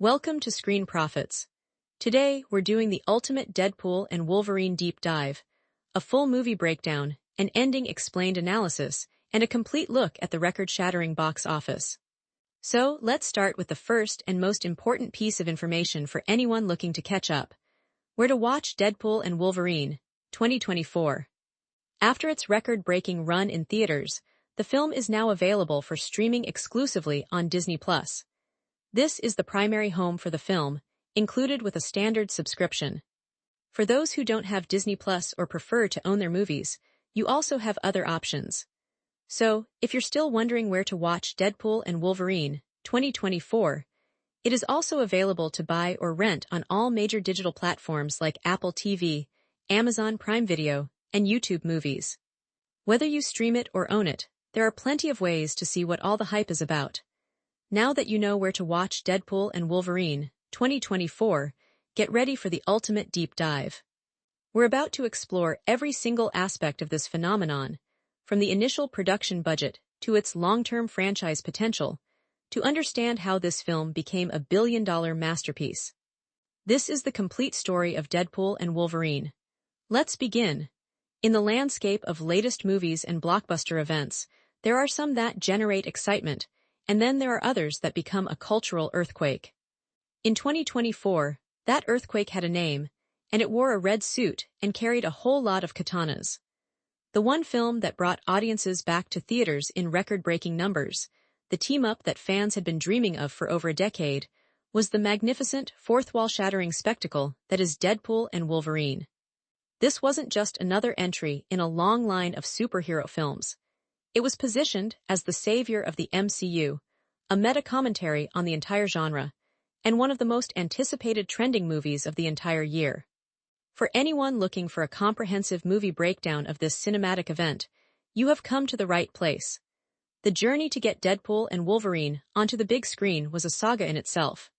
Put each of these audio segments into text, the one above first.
Welcome to Screen Profits. Today, we're doing the ultimate Deadpool and Wolverine deep dive, a full movie breakdown, an ending explained analysis, and a complete look at the record-shattering box office. So, let's start with the first and most important piece of information for anyone looking to catch up: where to watch Deadpool and Wolverine, 2024. After its record-breaking run in theaters, the film is now available for streaming exclusively on Disney+. This is the primary home for the film, included with a standard subscription. For those who don't have Disney+ or prefer to own their movies, you also have other options. So, if you're still wondering where to watch Deadpool and Wolverine, 2024, it is also available to buy or rent on all major digital platforms like Apple TV, Amazon Prime Video, and YouTube Movies. Whether you stream it or own it, there are plenty of ways to see what all the hype is about. Now that you know where to watch Deadpool and Wolverine, 2024, get ready for the ultimate deep dive. We're about to explore every single aspect of this phenomenon, from the initial production budget to its long-term franchise potential, to understand how this film became a billion-dollar masterpiece. This is the complete story of Deadpool and Wolverine. Let's begin. In the landscape of latest movies and blockbuster events, there are some that generate excitement, and then there are others that become a cultural earthquake. In 2024, that earthquake had a name, and it wore a red suit and carried a whole lot of katanas. The one film that brought audiences back to theaters in record-breaking numbers, the team-up that fans had been dreaming of for over a decade, was the magnificent, fourth-wall-shattering spectacle that is Deadpool and Wolverine. This wasn't just another entry in a long line of superhero films. It was positioned as the savior of the MCU, a meta-commentary on the entire genre, and one of the most anticipated trending movies of the entire year. For anyone looking for a comprehensive movie breakdown of this cinematic event, you have come to the right place. The journey to get Deadpool and Wolverine onto the big screen was a saga in itself.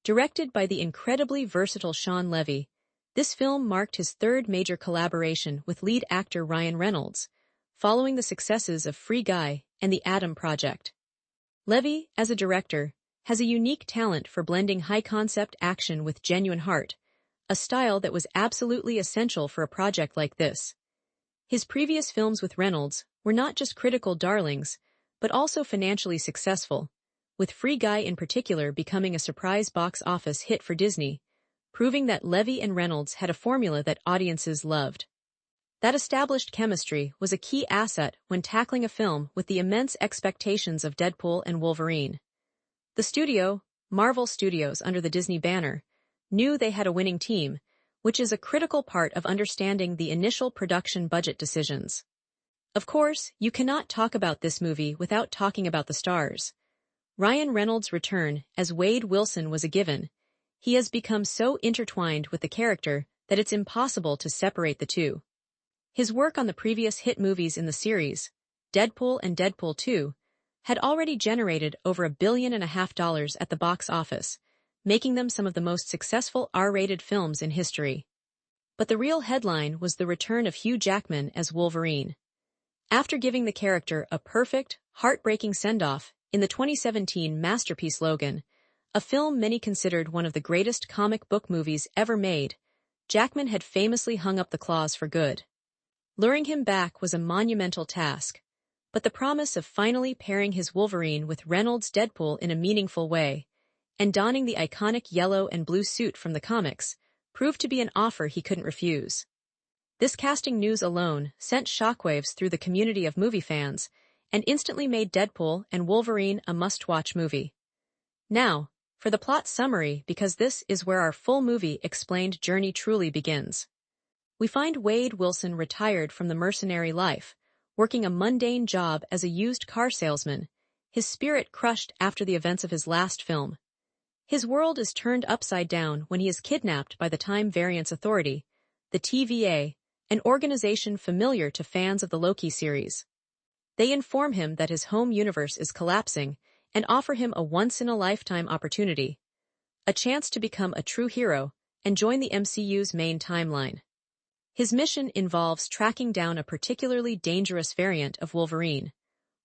Directed by the incredibly versatile Shawn Levy, this film marked his third major collaboration with lead actor Ryan Reynolds, following the successes of Free Guy and The Adam Project. Levy, as a director, has a unique talent for blending high-concept action with genuine heart, a style that was absolutely essential for a project like this. His previous films with Reynolds were not just critical darlings, but also financially successful, with Free Guy in particular becoming a surprise box office hit for Disney, proving that Levy and Reynolds had a formula that audiences loved. That established chemistry was a key asset when tackling a film with the immense expectations of Deadpool and Wolverine. The studio, Marvel Studios under the Disney banner, knew they had a winning team, which is a critical part of understanding the initial production budget decisions. Of course, you cannot talk about this movie without talking about the stars. Ryan Reynolds' return as Wade Wilson was a given. He has become so intertwined with the character that it's impossible to separate the two. His work on the previous hit movies in the series, Deadpool and Deadpool 2, had already generated over $1.5 billion at the box office, making them some of the most successful R-rated films in history. But the real headline was the return of Hugh Jackman as Wolverine. After giving the character a perfect, heartbreaking send-off in the 2017 masterpiece Logan, a film many considered one of the greatest comic book movies ever made, Jackman had famously hung up the claws for good. Luring him back was a monumental task, but the promise of finally pairing his Wolverine with Reynolds' Deadpool in a meaningful way, and donning the iconic yellow and blue suit from the comics, proved to be an offer he couldn't refuse. This casting news alone sent shockwaves through the community of movie fans, and instantly made Deadpool and Wolverine a must-watch movie. Now, for the plot summary, because this is where our full movie explained journey truly begins. We find Wade Wilson retired from the mercenary life, working a mundane job as a used car salesman, his spirit crushed after the events of his last film. His world is turned upside down when he is kidnapped by the Time Variance Authority, the TVA, an organization familiar to fans of the Loki series. They inform him that his home universe is collapsing and offer him a once-in-a-lifetime opportunity, a chance to become a true hero and join the MCU's main timeline. His mission involves tracking down a particularly dangerous variant of Wolverine,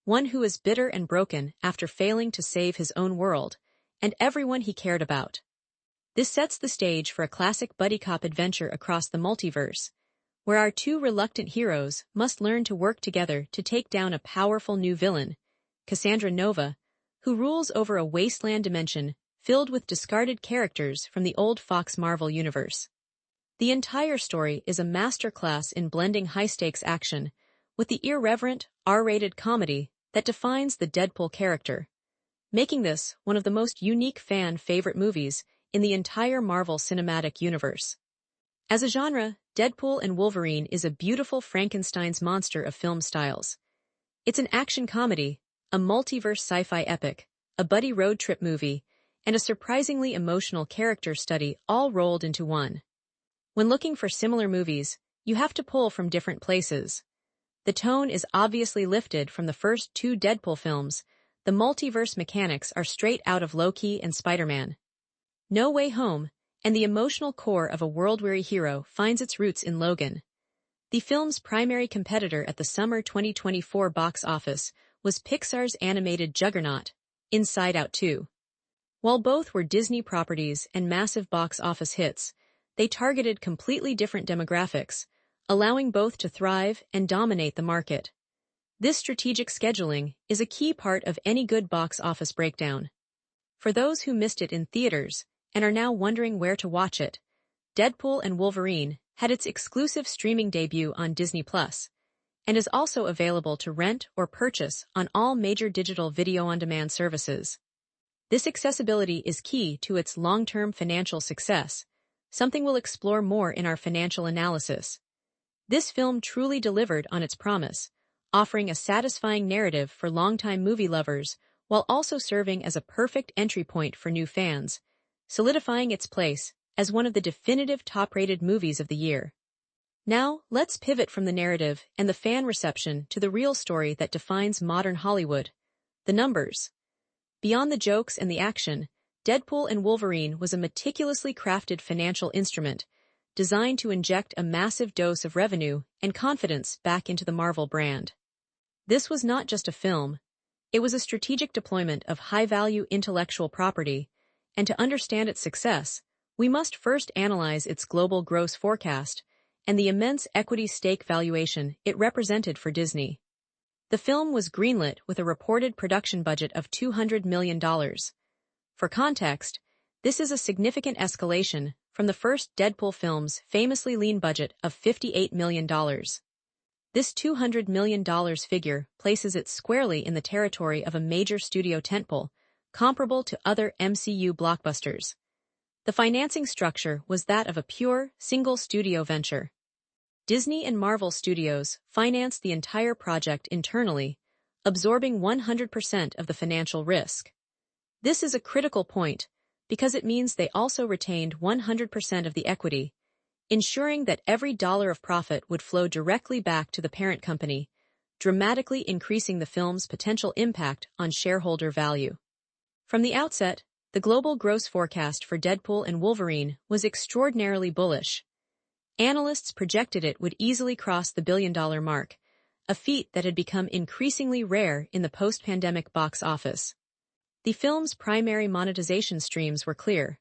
one who is bitter and broken after failing to save his own world, and everyone he cared about. This sets the stage for a classic buddy cop adventure across the multiverse, where our two reluctant heroes must learn to work together to take down a powerful new villain, Cassandra Nova, who rules over a wasteland dimension filled with discarded characters from the old Fox Marvel universe. The entire story is a masterclass in blending high-stakes action with the irreverent, R-rated comedy that defines the Deadpool character, making this one of the most unique fan-favorite movies in the entire Marvel Cinematic Universe. As a genre, Deadpool and Wolverine is a beautiful Frankenstein's monster of film styles. It's an action comedy, a multiverse sci-fi epic, a buddy road trip movie, and a surprisingly emotional character study all rolled into one. When looking for similar movies, you have to pull from different places. The tone is obviously lifted from the first two Deadpool films. The multiverse mechanics are straight out of Loki and Spider-Man. No Way Home, and the emotional core of a world-weary hero finds its roots in Logan. The film's primary competitor at the summer 2024 box office was Pixar's animated juggernaut, Inside Out 2. While both were Disney properties and massive box office hits, they targeted completely different demographics, allowing both to thrive and dominate the market. This strategic scheduling is a key part of any good box office breakdown. For those who missed it in theaters and are now wondering where to watch it, Deadpool and Wolverine had its exclusive streaming debut on Disney+, and is also available to rent or purchase on all major digital video-on-demand services. This accessibility is key to its long-term financial success, something we'll explore more in our financial analysis. This film truly delivered on its promise, offering a satisfying narrative for longtime movie lovers while also serving as a perfect entry point for new fans, solidifying its place as one of the definitive top-rated movies of the year. Now, let's pivot from the narrative and the fan reception to the real story that defines modern Hollywood: the numbers. Beyond the jokes and the action, Deadpool and Wolverine was a meticulously crafted financial instrument, designed to inject a massive dose of revenue and confidence back into the Marvel brand. This was not just a film, it was a strategic deployment of high-value intellectual property, and to understand its success, we must first analyze its global gross forecast and the immense equity stake valuation it represented for Disney. The film was greenlit with a reported production budget of $200 million. For context, this is a significant escalation from the first Deadpool film's famously lean budget of $58 million. This $200 million figure places it squarely in the territory of a major studio tentpole, comparable to other MCU blockbusters. The financing structure was that of a pure, single studio venture. Disney and Marvel Studios financed the entire project internally, absorbing 100% of the financial risk. This is a critical point, because it means they also retained 100% of the equity, ensuring that every dollar of profit would flow directly back to the parent company, dramatically increasing the film's potential impact on shareholder value. From the outset, the global gross forecast for Deadpool and Wolverine was extraordinarily bullish. Analysts projected it would easily cross the billion-dollar mark, a feat that had become increasingly rare in the post-pandemic box office. The film's primary monetization streams were clear: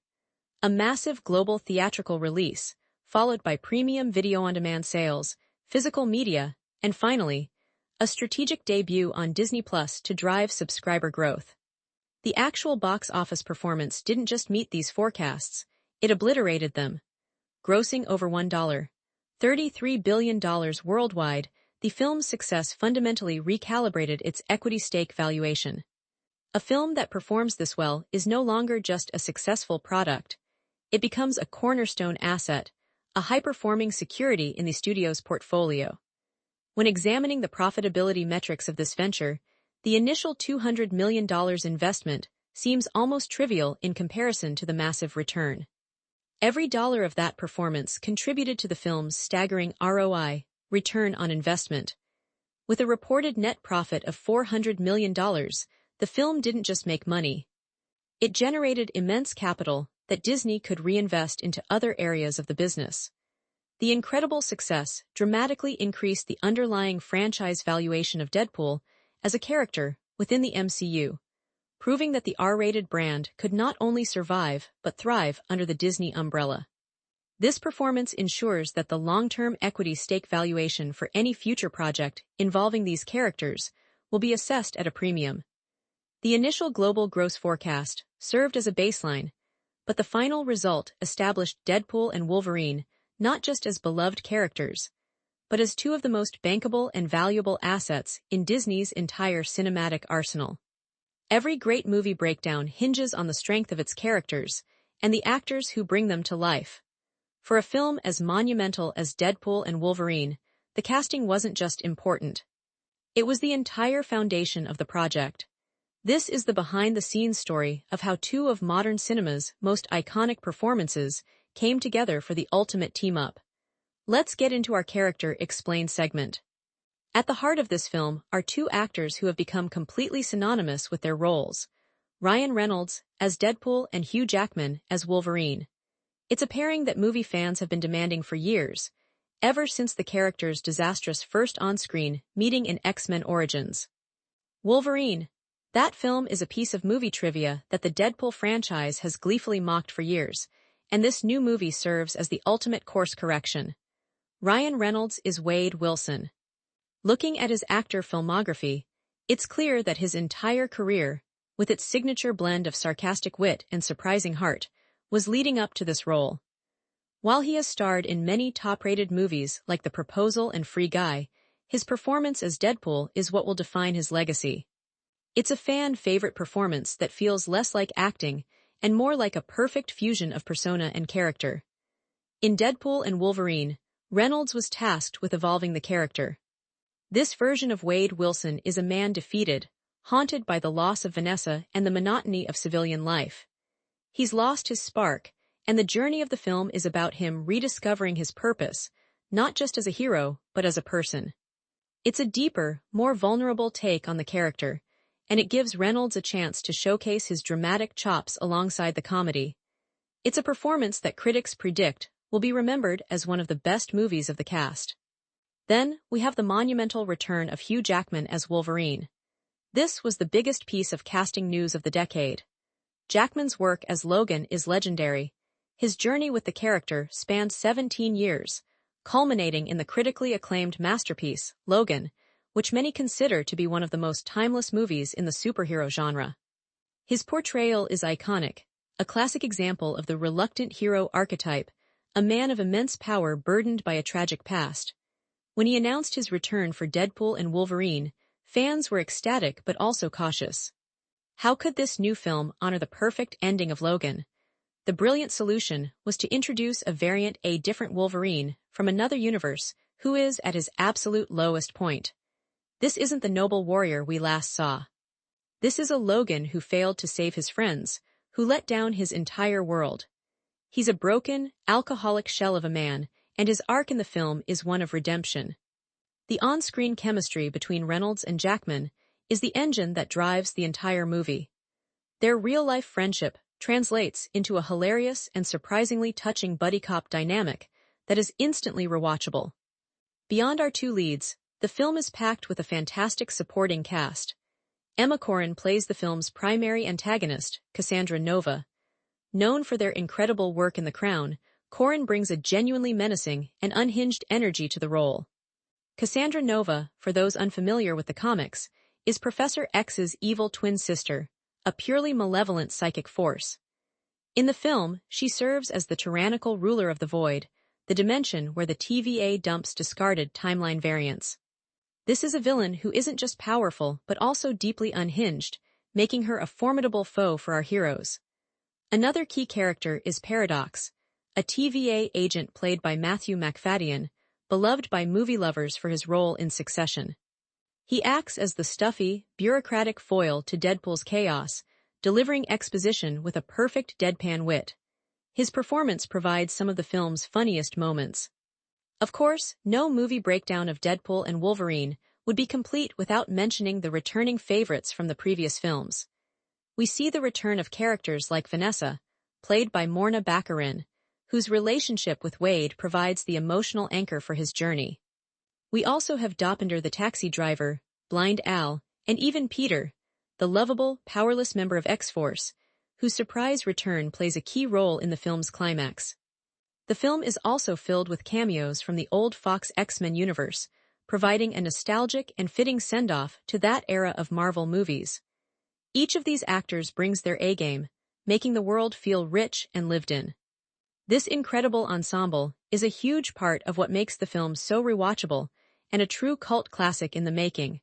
a massive global theatrical release, followed by premium video-on-demand sales, physical media, and finally, a strategic debut on Disney Plus to drive subscriber growth. The actual box office performance didn't just meet these forecasts, it obliterated them. Grossing over $1.33 billion worldwide, the film's success fundamentally recalibrated its equity stake valuation. A film that performs this well is no longer just a successful product. It becomes a cornerstone asset, a high-performing security in the studio's portfolio. When examining the profitability metrics of this venture, the initial $200 million investment seems almost trivial in comparison to the massive return. Every dollar of that performance contributed to the film's staggering ROI, return on investment. With a reported net profit of $400 million, the film didn't just make money. It generated immense capital that Disney could reinvest into other areas of the business. The incredible success dramatically increased the underlying franchise valuation of Deadpool as a character within the MCU, proving that the R-rated brand could not only survive but thrive under the Disney umbrella. This performance ensures that the long-term equity stake valuation for any future project involving these characters will be assessed at a premium. The initial global gross forecast served as a baseline, but the final result established Deadpool and Wolverine not just as beloved characters, but as two of the most bankable and valuable assets in Disney's entire cinematic arsenal. Every great movie breakdown hinges on the strength of its characters and the actors who bring them to life. For a film as monumental as Deadpool and Wolverine, the casting wasn't just important. It was the entire foundation of the project. This is the behind-the-scenes story of how two of modern cinema's most iconic performances came together for the ultimate team-up. Let's get into our Character Explained segment. At the heart of this film are two actors who have become completely synonymous with their roles: Ryan Reynolds as Deadpool and Hugh Jackman as Wolverine. It's a pairing that movie fans have been demanding for years, ever since the character's disastrous first on-screen meeting in X-Men Origins. Wolverine. That film is a piece of movie trivia that the Deadpool franchise has gleefully mocked for years, and this new movie serves as the ultimate course correction. Ryan Reynolds is Wade Wilson. Looking at his actor filmography, it's clear that his entire career, with its signature blend of sarcastic wit and surprising heart, was leading up to this role. While he has starred in many top-rated movies like The Proposal and Free Guy, his performance as Deadpool is what will define his legacy. It's a fan-favorite performance that feels less like acting and more like a perfect fusion of persona and character. In Deadpool and Wolverine, Reynolds was tasked with evolving the character. This version of Wade Wilson is a man defeated, haunted by the loss of Vanessa and the monotony of civilian life. He's lost his spark, and the journey of the film is about him rediscovering his purpose, not just as a hero, but as a person. It's a deeper, more vulnerable take on the character, and it gives Reynolds a chance to showcase his dramatic chops alongside the comedy. It's a performance that critics predict will be remembered as one of the best movies of the cast. Then, we have the monumental return of Hugh Jackman as Wolverine. This was the biggest piece of casting news of the decade. Jackman's work as Logan is legendary. His journey with the character spanned 17 years, culminating in the critically acclaimed masterpiece, Logan, which many consider to be one of the most timeless movies in the superhero genre. His portrayal is iconic, a classic example of the reluctant hero archetype, a man of immense power burdened by a tragic past. When he announced his return for Deadpool and Wolverine, fans were ecstatic but also cautious. How could this new film honor the perfect ending of Logan? The brilliant solution was to introduce a different Wolverine from another universe who is at his absolute lowest point. This isn't the noble warrior we last saw. This is a Logan who failed to save his friends, who let down his entire world. He's a broken, alcoholic shell of a man, and his arc in the film is one of redemption. The on-screen chemistry between Reynolds and Jackman is the engine that drives the entire movie. Their real-life friendship translates into a hilarious and surprisingly touching buddy cop dynamic that is instantly rewatchable. Beyond our two leads, the film is packed with a fantastic supporting cast. Emma Corrin plays the film's primary antagonist, Cassandra Nova. Known for their incredible work in The Crown, Corrin brings a genuinely menacing and unhinged energy to the role. Cassandra Nova, for those unfamiliar with the comics, is Professor X's evil twin sister, a purely malevolent psychic force. In the film, she serves as the tyrannical ruler of the Void, the dimension where the TVA dumps discarded timeline variants. This is a villain who isn't just powerful but also deeply unhinged, making her a formidable foe for our heroes. Another key character is Paradox, a TVA agent played by Macfadyen, beloved by movie lovers for his role in Succession. He acts as the stuffy, bureaucratic foil to Deadpool's chaos, delivering exposition with a perfect deadpan wit. His performance provides some of the film's funniest moments. Of course, no movie breakdown of Deadpool and Wolverine would be complete without mentioning the returning favorites from the previous films. We see the return of characters like Vanessa, played by Morna Baccarin, whose relationship with Wade provides the emotional anchor for his journey. We also have Dopinder the taxi driver, Blind Al, and even Peter, the lovable, powerless member of X-Force, whose surprise return plays a key role in the film's climax. The film is also filled with cameos from the old Fox X-Men universe, providing a nostalgic and fitting send-off to that era of Marvel movies. Each of these actors brings their A-game, making the world feel rich and lived in. This incredible ensemble is a huge part of what makes the film so rewatchable and a true cult classic in the making.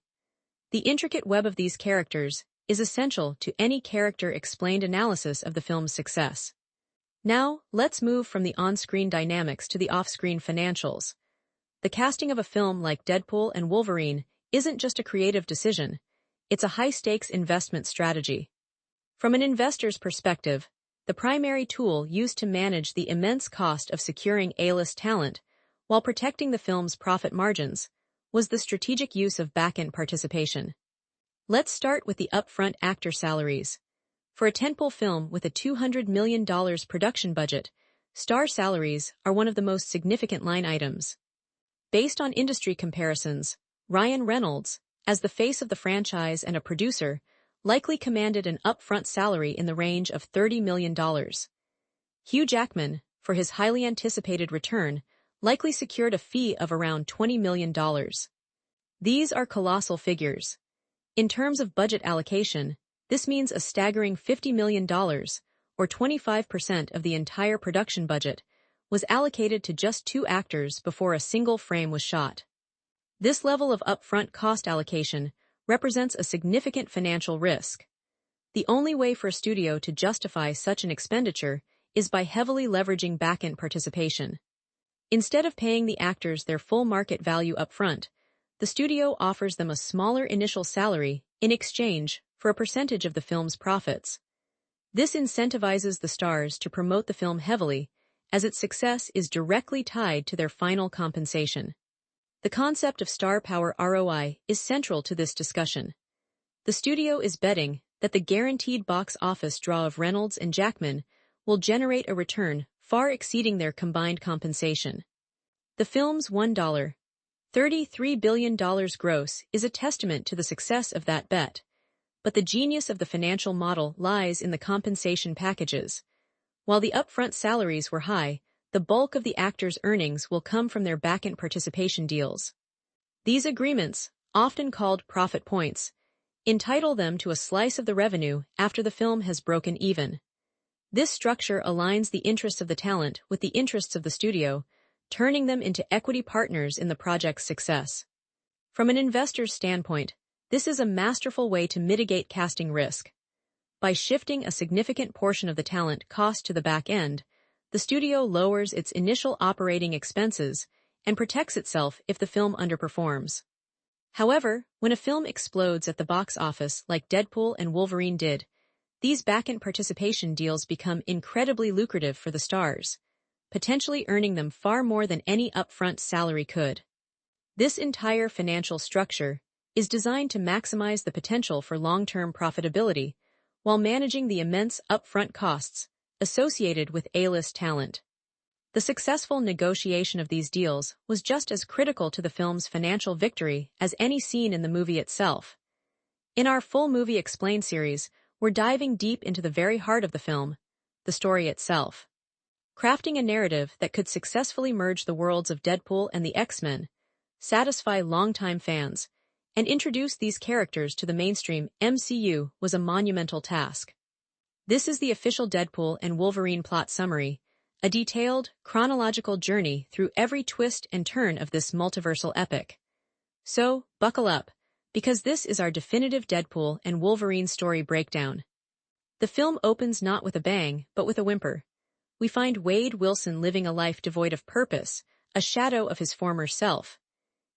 The intricate web of these characters is essential to any character-explained analysis of the film's success. Now, let's move from the on-screen dynamics to the off-screen financials. The casting of a film like Deadpool and Wolverine isn't just a creative decision, it's a high-stakes investment strategy. From an investor's perspective, the primary tool used to manage the immense cost of securing A-list talent while protecting the film's profit margins was the strategic use of back-end participation. Let's start with the upfront actor salaries. For a tentpole film with a $200 million production budget, star salaries are one of the most significant line items. Based on industry comparisons, Ryan Reynolds, as the face of the franchise and a producer, likely commanded an upfront salary in the range of $30 million. Hugh Jackman, for his highly anticipated return, likely secured a fee of around $20 million. These are colossal figures. In terms of budget allocation, this means a staggering $50 million, or 25% of the entire production budget, was allocated to just 2 actors before a single frame was shot. This level of upfront cost allocation represents a significant financial risk. The only way for a studio to justify such an expenditure is by heavily leveraging back-end participation. Instead of paying the actors their full market value upfront, the studio offers them a smaller initial salary in exchange for a percentage of the film's profits. This incentivizes the stars to promote the film heavily, as its success is directly tied to their final compensation. The concept of star power ROI is central to this discussion. The studio is betting that the guaranteed box office draw of Reynolds and Jackman will generate a return far exceeding their combined compensation. The film's $1.33 billion gross is a testament to the success of that bet, but the genius of the financial model lies in the compensation packages. While the upfront salaries were high, the bulk of the actors' earnings will come from their back-end participation deals. These agreements, often called profit points, entitle them to a slice of the revenue after the film has broken even. This structure aligns the interests of the talent with the interests of the studio, turning them into equity partners in the project's success. From an investor's standpoint, this is a masterful way to mitigate casting risk. By shifting a significant portion of the talent cost to the back end, the studio lowers its initial operating expenses and protects itself if the film underperforms. However, when a film explodes at the box office like Deadpool and Wolverine did, these back-end participation deals become incredibly lucrative for the stars, potentially earning them far more than any upfront salary could. This entire financial structure is designed to maximize the potential for long-term profitability while managing the immense upfront costs associated with A-list talent. The successful negotiation of these deals was just as critical to the film's financial victory as any scene in the movie itself. In our Full Movie Explained series, we're diving deep into the very heart of the film, the story itself. Crafting a narrative that could successfully merge the worlds of Deadpool and the X-Men, satisfy longtime fans, and introduce these characters to the mainstream MCU was a monumental task. This is the official Deadpool and Wolverine plot summary, a detailed, chronological journey through every twist and turn of this multiversal epic. So, buckle up, because this is our definitive Deadpool and Wolverine story breakdown. The film opens not with a bang, but with a whimper. We find Wade Wilson living a life devoid of purpose, a shadow of his former self.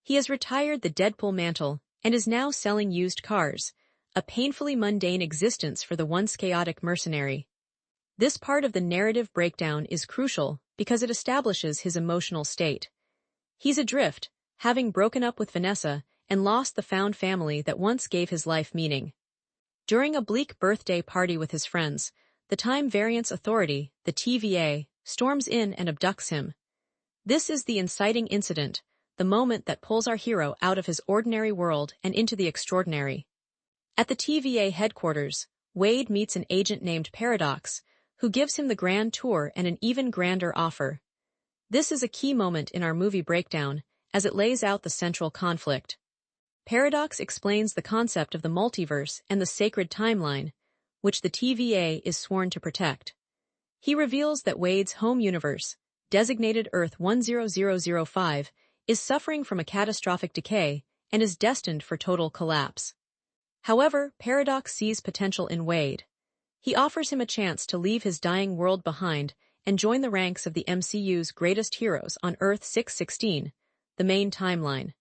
He has retired the Deadpool mantle and is now selling used cars, a painfully mundane existence for the once chaotic mercenary. This part of the narrative breakdown is crucial because it establishes his emotional state. He's adrift, having broken up with Vanessa and lost the found family that once gave his life meaning. During a bleak birthday party with his friends, the Time Variance Authority, the TVA, storms in and abducts him. This is the inciting incident, the moment that pulls our hero out of his ordinary world and into the extraordinary. At the TVA headquarters, Wade meets an agent named Paradox, who gives him the grand tour and an even grander offer. This is a key moment in our movie breakdown, as it lays out the central conflict. Paradox explains the concept of the multiverse and the sacred timeline, which the TVA is sworn to protect. He reveals that Wade's home universe, designated Earth 10005, is suffering from a catastrophic decay and is destined for total collapse. However, Paradox sees potential in Wade. He offers him a chance to leave his dying world behind and join the ranks of the MCU's greatest heroes on Earth 616, the main timeline.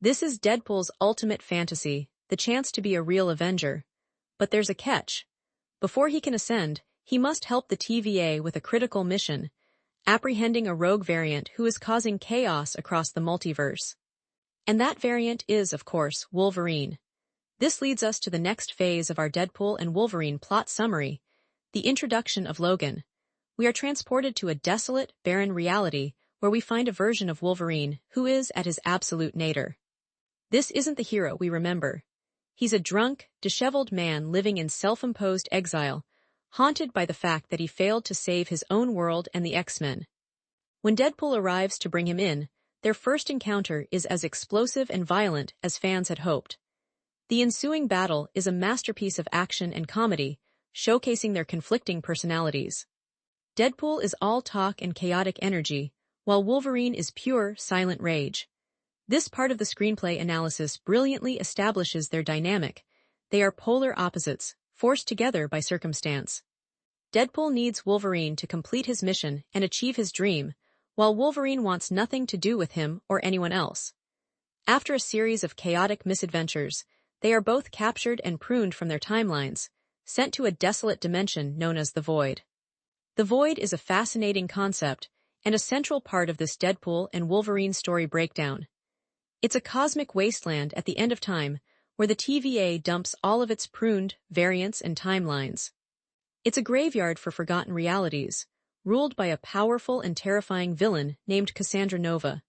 This is Deadpool's ultimate fantasy, the chance to be a real Avenger. But there's a catch. Before he can ascend, he must help the TVA with a critical mission, apprehending a rogue variant who is causing chaos across the multiverse. And that variant is, of course, Wolverine. This leads us to the next phase of our Deadpool and Wolverine plot summary, the introduction of Logan. We are transported to a desolate, barren reality where we find a version of Wolverine who is at his absolute nadir. This isn't the hero we remember. He's a drunk, disheveled man living in self-imposed exile, haunted by the fact that he failed to save his own world and the X-Men. When Deadpool arrives to bring him in, their first encounter is as explosive and violent as fans had hoped. The ensuing battle is a masterpiece of action and comedy, showcasing their conflicting personalities. Deadpool is all talk and chaotic energy, while Wolverine is pure, silent rage. This part of the screenplay analysis brilliantly establishes their dynamic. They are polar opposites, forced together by circumstance. Deadpool needs Wolverine to complete his mission and achieve his dream, while Wolverine wants nothing to do with him or anyone else. After a series of chaotic misadventures, they are both captured and pruned from their timelines, sent to a desolate dimension known as the Void. The Void is a fascinating concept and a central part of this Deadpool and Wolverine story breakdown. It's a cosmic wasteland at the end of time, where the TVA dumps all of its pruned variants and timelines. It's a graveyard for forgotten realities, ruled by a powerful and terrifying villain named Cassandra Nova.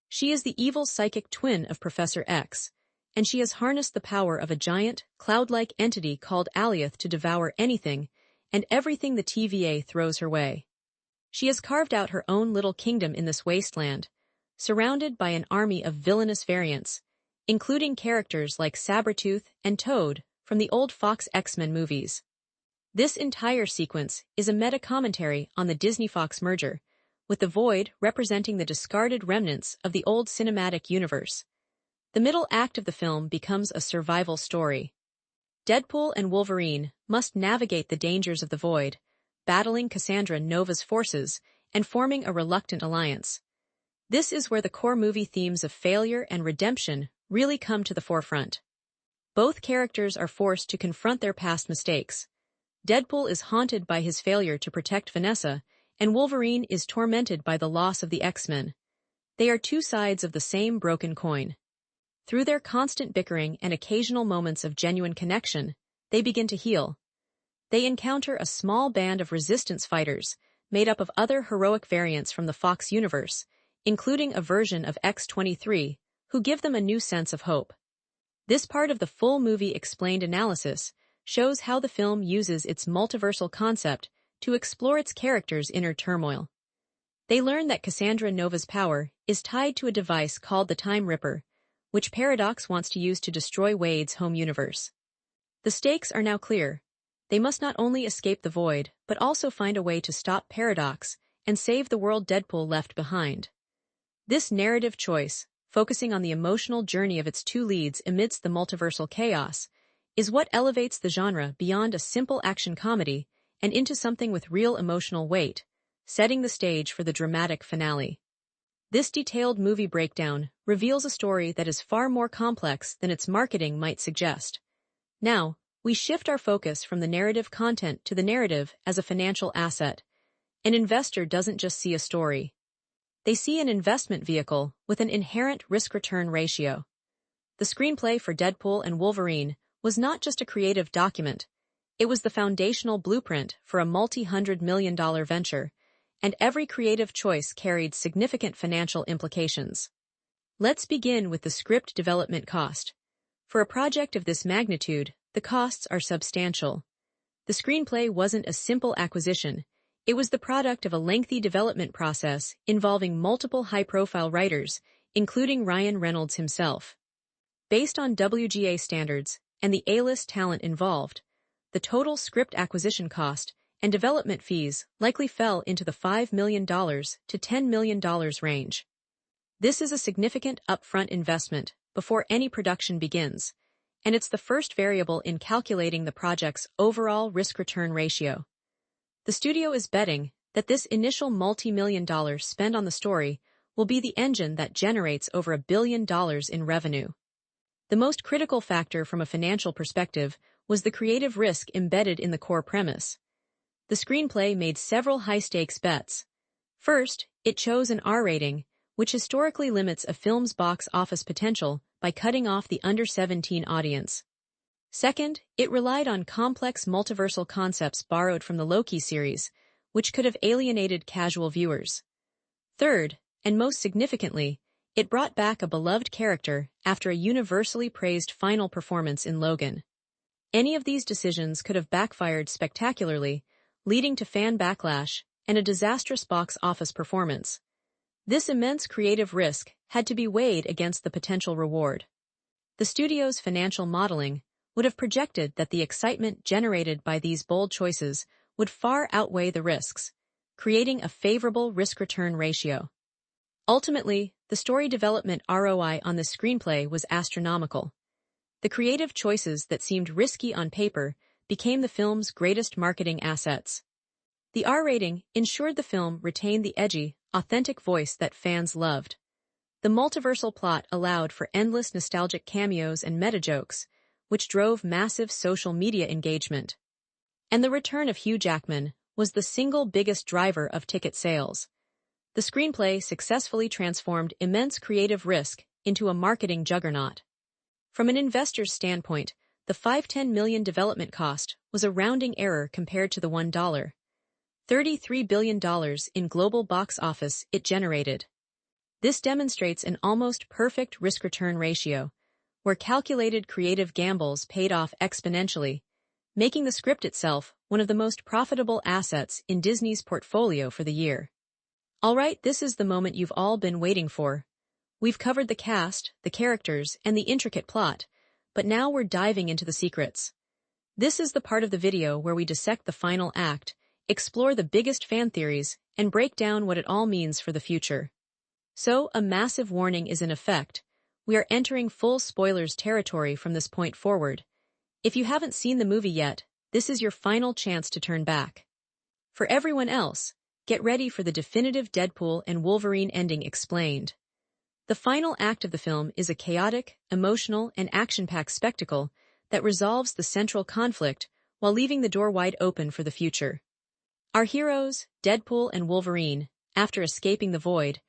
She is the evil psychic twin of Professor X, and she has harnessed the power of a giant, cloud-like entity called Alioth to devour anything and everything the TVA throws her way. She has carved out her own little kingdom in this wasteland, surrounded by an army of villainous variants, including characters like Sabretooth and Toad from the old Fox X-Men movies. This entire sequence is a meta-commentary on the Disney-Fox merger, with the Void representing the discarded remnants of the old cinematic universe. The middle act of the film becomes a survival story. Deadpool and Wolverine must navigate the dangers of the Void, battling Cassandra Nova's forces and forming a reluctant alliance. This is where the core movie themes of failure and redemption really come to the forefront. Both characters are forced to confront their past mistakes. Deadpool is haunted by his failure to protect Vanessa, and Wolverine is tormented by the loss of the X-Men. They are two sides of the same broken coin. Through their constant bickering and occasional moments of genuine connection, they begin to heal. They encounter a small band of resistance fighters, made up of other heroic variants from the Fox universe, including a version of X-23, who give them a new sense of hope. This part of the full movie explained analysis shows how the film uses its multiversal concept to explore its characters' inner turmoil. They learn that Cassandra Nova's power is tied to a device called the Time Ripper, which Paradox wants to use to destroy Wade's home universe. The stakes are now clear. They must not only escape the Void, but also find a way to stop Paradox and save the world Deadpool left behind. This narrative choice, focusing on the emotional journey of its two leads amidst the multiversal chaos, is what elevates the genre beyond a simple action comedy and into something with real emotional weight, setting the stage for the dramatic finale. This detailed movie breakdown reveals a story that is far more complex than its marketing might suggest. Now, we shift our focus from the narrative content to the narrative as a financial asset. An investor doesn't just see a story. They see an investment vehicle with an inherent risk-return ratio. The screenplay for Deadpool and Wolverine was not just a creative document. It was the foundational blueprint for a multi-hundred-million-dollar venture, and every creative choice carried significant financial implications. Let's begin with the script development cost. For a project of this magnitude, the costs are substantial. The screenplay wasn't a simple acquisition. It was the product of a lengthy development process involving multiple high-profile writers, including Ryan Reynolds himself. Based on WGA standards and the A-list talent involved, the total script acquisition cost and development fees likely fell into the $5 million to $10 million range. This is a significant upfront investment before any production begins, and it's the first variable in calculating the project's overall risk-return ratio. The studio is betting that this initial multi-million-dollar spend on the story will be the engine that generates over $1 billion in revenue. The most critical factor from a financial perspective was the creative risk embedded in the core premise. The screenplay made several high-stakes bets. First, it chose an R rating, which historically limits a film's box office potential by cutting off the under-17 audience. Second, it relied on complex multiversal concepts borrowed from the Loki series, which could have alienated casual viewers. Third, and most significantly, it brought back a beloved character after a universally praised final performance in Logan. Any of these decisions could have backfired spectacularly, leading to fan backlash and a disastrous box office performance. This immense creative risk had to be weighed against the potential reward. The studio's financial modeling would have projected that the excitement generated by these bold choices would far outweigh the risks, creating a favorable risk-return ratio. Ultimately, the story development ROI on this screenplay was astronomical. The creative choices that seemed risky on paper became the film's greatest marketing assets. The R rating ensured the film retained the edgy, authentic voice that fans loved. The multiversal plot allowed for endless nostalgic cameos and meta-jokes, which drove massive social media engagement. And the return of Hugh Jackman was the single biggest driver of ticket sales. The screenplay successfully transformed immense creative risk into a marketing juggernaut. From an investor's standpoint, the $510 million development cost was a rounding error compared to the $33 billion in global box office it generated. This demonstrates an almost perfect risk-return ratio, where calculated creative gambles paid off exponentially, making the script itself one of the most profitable assets in Disney's portfolio for the year. Alright, this is the moment you've all been waiting for. We've covered the cast, the characters, and the intricate plot, but now we're diving into the secrets. This is the part of the video where we dissect the final act, explore the biggest fan theories, and break down what it all means for the future. So, a massive warning is in effect. We are entering full spoilers territory from this point forward. If you haven't seen the movie yet, this is your final chance to turn back. For everyone else, get ready for the definitive Deadpool and Wolverine ending explained. The final act of the film is a chaotic, emotional, and action-packed spectacle that resolves the central conflict while leaving the door wide open for the future. Our heroes, Deadpool and Wolverine, after escaping the void,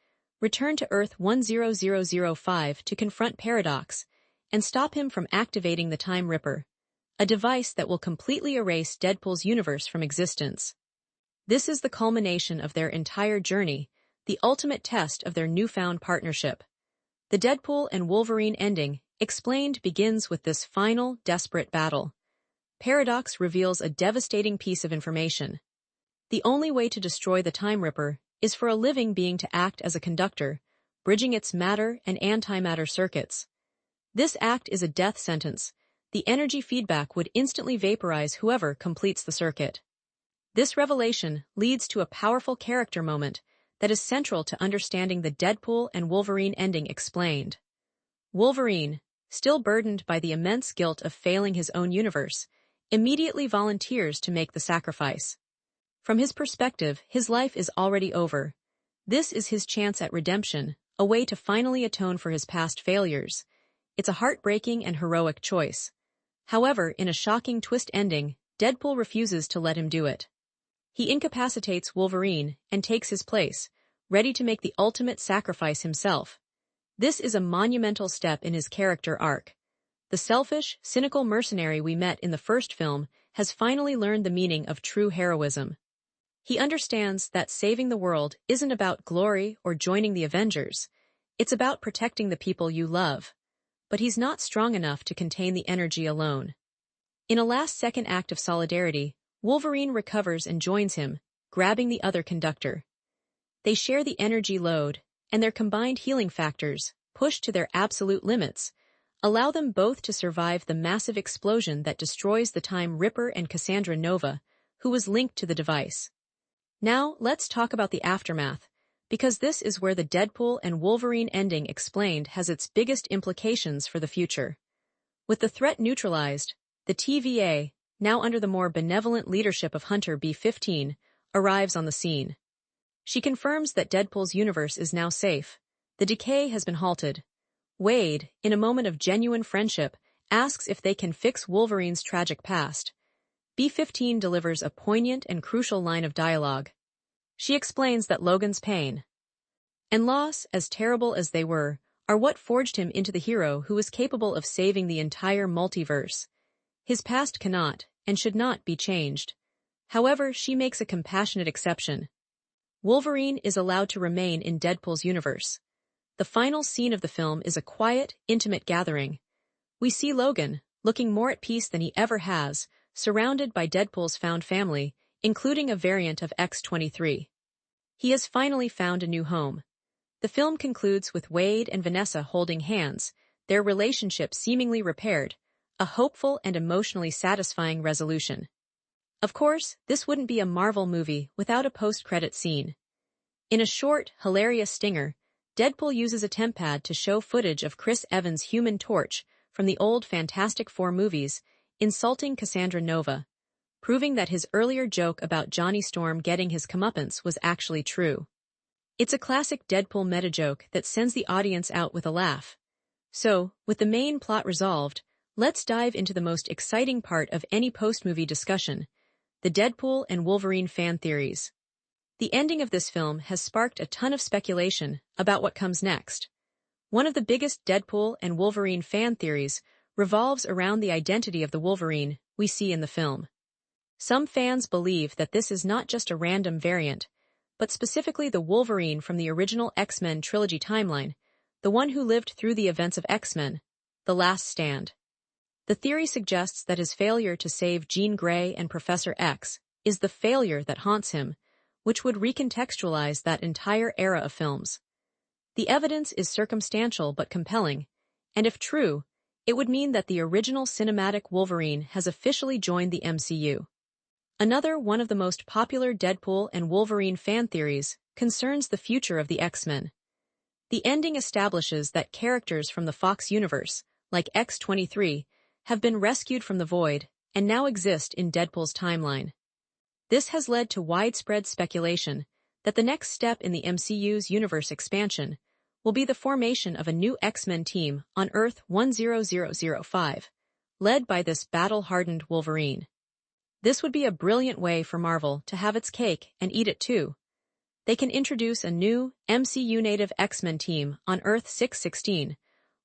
return to Earth 10005 to confront Paradox and stop him from activating the Time Ripper, a device that will completely erase Deadpool's universe from existence. This is the culmination of their entire journey, the ultimate test of their newfound partnership. The Deadpool and Wolverine ending, explained, begins with this final, desperate battle. Paradox reveals a devastating piece of information. The only way to destroy the Time Ripper is for a living being to act as a conductor, bridging its matter and antimatter circuits. This act is a death sentence. The energy feedback would instantly vaporize whoever completes the circuit. This revelation leads to a powerful character moment that is central to understanding the Deadpool and Wolverine ending explained. Wolverine, still burdened by the immense guilt of failing his own universe, immediately volunteers to make the sacrifice. From his perspective, his life is already over. This is his chance at redemption, a way to finally atone for his past failures. It's a heartbreaking and heroic choice. However, in a shocking twist ending, Deadpool refuses to let him do it. He incapacitates Wolverine and takes his place, ready to make the ultimate sacrifice himself. This is a monumental step in his character arc. The selfish, cynical mercenary we met in the first film has finally learned the meaning of true heroism. He understands that saving the world isn't about glory or joining the Avengers. It's about protecting the people you love. But he's not strong enough to contain the energy alone. In a last-second act of solidarity, Wolverine recovers and joins him, grabbing the other conductor. They share the energy load, and their combined healing factors, pushed to their absolute limits, allow them both to survive the massive explosion that destroys the Time Ripper and Cassandra Nova, who was linked to the device. Now, let's talk about the aftermath, because this is where the Deadpool and Wolverine ending explained has its biggest implications for the future. With the threat neutralized, the TVA, now under the more benevolent leadership of Hunter B-15, arrives on the scene. She confirms that Deadpool's universe is now safe. The decay has been halted. Wade, in a moment of genuine friendship, asks if they can fix Wolverine's tragic past. B-15 delivers a poignant and crucial line of dialogue. She explains that Logan's pain and loss, as terrible as they were, are what forged him into the hero who is capable of saving the entire multiverse. His past cannot, and should not, be changed. However, she makes a compassionate exception. Wolverine is allowed to remain in Deadpool's universe. The final scene of the film is a quiet, intimate gathering. We see Logan, looking more at peace than he ever has, surrounded by Deadpool's found family, including a variant of X-23. He has finally found a new home. The film concludes with Wade and Vanessa holding hands, their relationship seemingly repaired, a hopeful and emotionally satisfying resolution. Of course, this wouldn't be a Marvel movie without a post-credit scene. In a short, hilarious stinger, Deadpool uses a temp pad to show footage of Chris Evans' Human Torch from the old Fantastic Four movies, insulting Cassandra Nova, proving that his earlier joke about Johnny Storm getting his comeuppance was actually true. It's a classic Deadpool meta-joke that sends the audience out with a laugh. So, with the main plot resolved, let's dive into the most exciting part of any post-movie discussion, the Deadpool and Wolverine fan theories. The ending of this film has sparked a ton of speculation about what comes next. One of the biggest Deadpool and Wolverine fan theories revolves around the identity of the Wolverine we see in the film. Some fans believe that this is not just a random variant, but specifically the Wolverine from the original X-Men trilogy timeline, the one who lived through the events of X-Men, The Last Stand. The theory suggests that his failure to save Jean Grey and Professor X is the failure that haunts him, which would recontextualize that entire era of films. The evidence is circumstantial but compelling, and if true, it would mean that the original cinematic Wolverine has officially joined the MCU. Another one of the most popular Deadpool and Wolverine fan theories concerns the future of the X-Men. The ending establishes that characters from the Fox universe, like X-23, have been rescued from the void and now exist in Deadpool's timeline. This has led to widespread speculation that the next step in the MCU's universe expansion will be the formation of a new X-Men team on Earth 10005, led by this battle-hardened Wolverine. This would be a brilliant way for Marvel to have its cake and eat it too. They can introduce a new MCU-native X-Men team on Earth 616,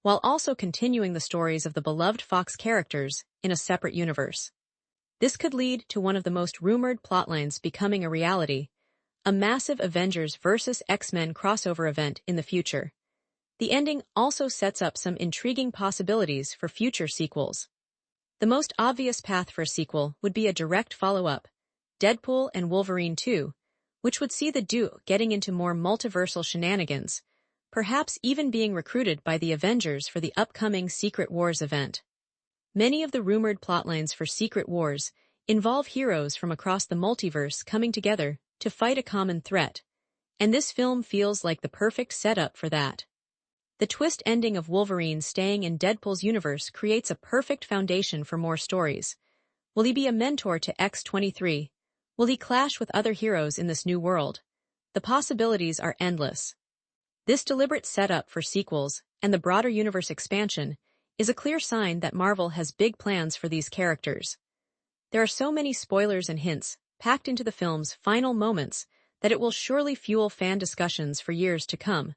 while also continuing the stories of the beloved Fox characters in a separate universe. This could lead to one of the most rumored plotlines becoming a reality, a massive Avengers vs. X-Men crossover event in the future. The ending also sets up some intriguing possibilities for future sequels. The most obvious path for a sequel would be a direct follow-up, Deadpool and Wolverine 2, which would see the duo getting into more multiversal shenanigans, perhaps even being recruited by the Avengers for the upcoming Secret Wars event. Many of the rumored plotlines for Secret Wars involve heroes from across the multiverse coming together to fight a common threat, and this film feels like the perfect setup for that. The twist ending of Wolverine staying in Deadpool's universe creates a perfect foundation for more stories. Will he be a mentor to X-23? Will he clash with other heroes in this new world? The possibilities are endless. This deliberate setup for sequels and the broader universe expansion is a clear sign that Marvel has big plans for these characters. There are so many spoilers and hints packed into the film's final moments that it will surely fuel fan discussions for years to come,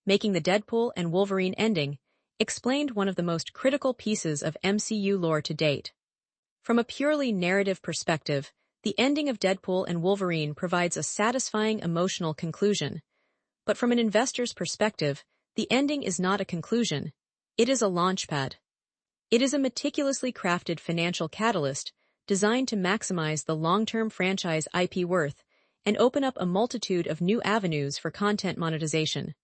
making the Deadpool and Wolverine ending explained one of the most critical pieces of MCU lore to date. From a purely narrative perspective, the ending of Deadpool and Wolverine provides a satisfying emotional conclusion. But from an investor's perspective, the ending is not a conclusion, it is a launchpad. It is a meticulously crafted financial catalyst designed to maximize the long-term franchise IP worth and open up a multitude of new avenues for content monetization.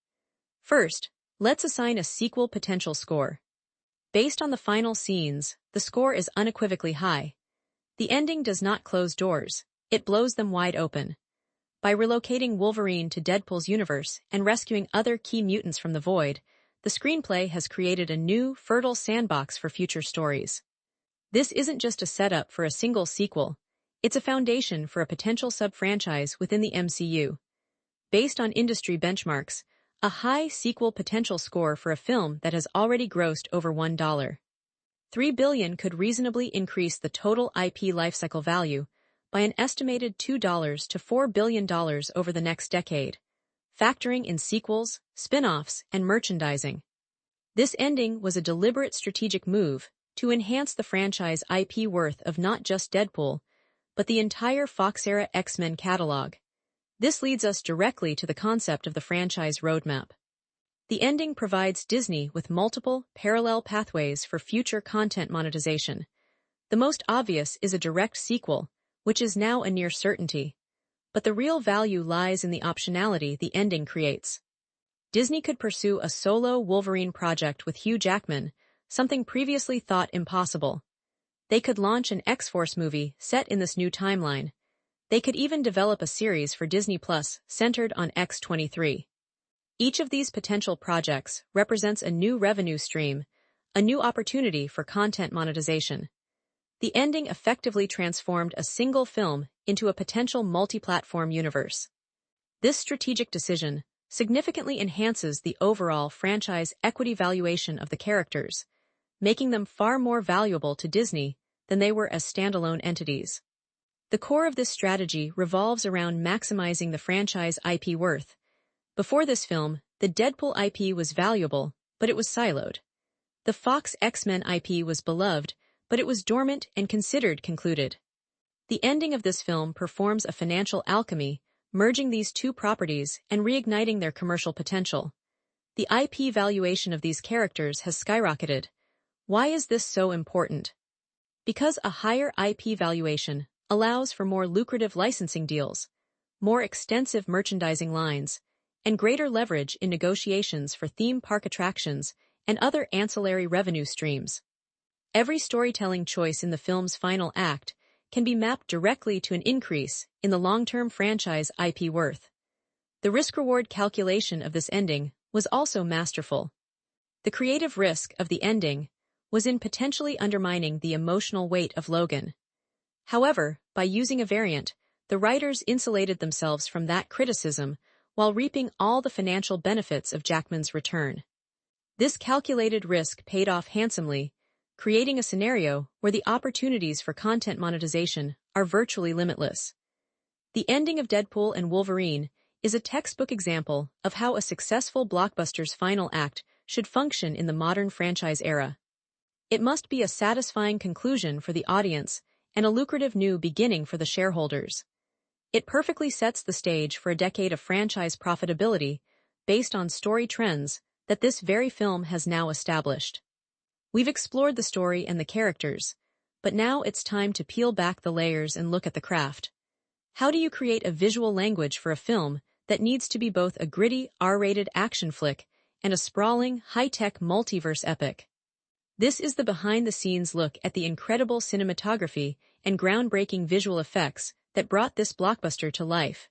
First, let's assign a sequel potential score. Based on the final scenes, the score is unequivocally high. The ending does not close doors, it blows them wide open. By relocating Wolverine to Deadpool's universe and rescuing other key mutants from the void, the screenplay has created a new, fertile sandbox for future stories. This isn't just a setup for a single sequel, it's a foundation for a potential sub-franchise within the MCU. Based on industry benchmarks, a high sequel potential score for a film that has already grossed over $1.3 billion could reasonably increase the total IP lifecycle value by an estimated $2 to $4 billion over the next decade, factoring in sequels, spin-offs, and merchandising. This ending was a deliberate strategic move to enhance the franchise IP worth of not just Deadpool, but the entire Fox-era X-Men catalog. This leads us directly to the concept of the franchise roadmap. The ending provides Disney with multiple, parallel pathways for future content monetization. The most obvious is a direct sequel, which is now a near certainty. But the real value lies in the optionality the ending creates. Disney could pursue a solo Wolverine project with Hugh Jackman, something previously thought impossible. They could launch an X-Force movie set in this new timeline. They could even develop a series for Disney Plus centered on X-23. Each of these potential projects represents a new revenue stream, a new opportunity for content monetization. The ending effectively transformed a single film into a potential multi-platform universe. This strategic decision significantly enhances the overall franchise equity valuation of the characters, making them far more valuable to Disney than they were as standalone entities. The core of this strategy revolves around maximizing the franchise IP worth. Before this film, the Deadpool IP was valuable, but it was siloed. The Fox X-Men IP was beloved, but it was dormant and considered concluded. The ending of this film performs a financial alchemy, merging these two properties and reigniting their commercial potential. The IP valuation of these characters has skyrocketed. Why is this so important? Because a higher IP valuation allows for more lucrative licensing deals, more extensive merchandising lines, and greater leverage in negotiations for theme park attractions and other ancillary revenue streams. Every storytelling choice in the film's final act can be mapped directly to an increase in the long-term franchise IP worth. The risk-reward calculation of this ending was also masterful. The creative risk of the ending was in potentially undermining the emotional weight of Logan. However, by using a variant, the writers insulated themselves from that criticism while reaping all the financial benefits of Jackman's return. This calculated risk paid off handsomely, creating a scenario where the opportunities for content monetization are virtually limitless. The ending of Deadpool and Wolverine is a textbook example of how a successful blockbuster's final act should function in the modern franchise era. It must be a satisfying conclusion for the audience and a lucrative new beginning for the shareholders. It perfectly sets the stage for a decade of franchise profitability based on story trends that this very film has now established. We've explored the story and the characters, but now it's time to peel back the layers and look at the craft. How do you create a visual language for a film that needs to be both a gritty, R-rated action flick and a sprawling, high-tech multiverse epic? This is the behind-the-scenes look at the incredible cinematography and groundbreaking visual effects that brought this blockbuster to life.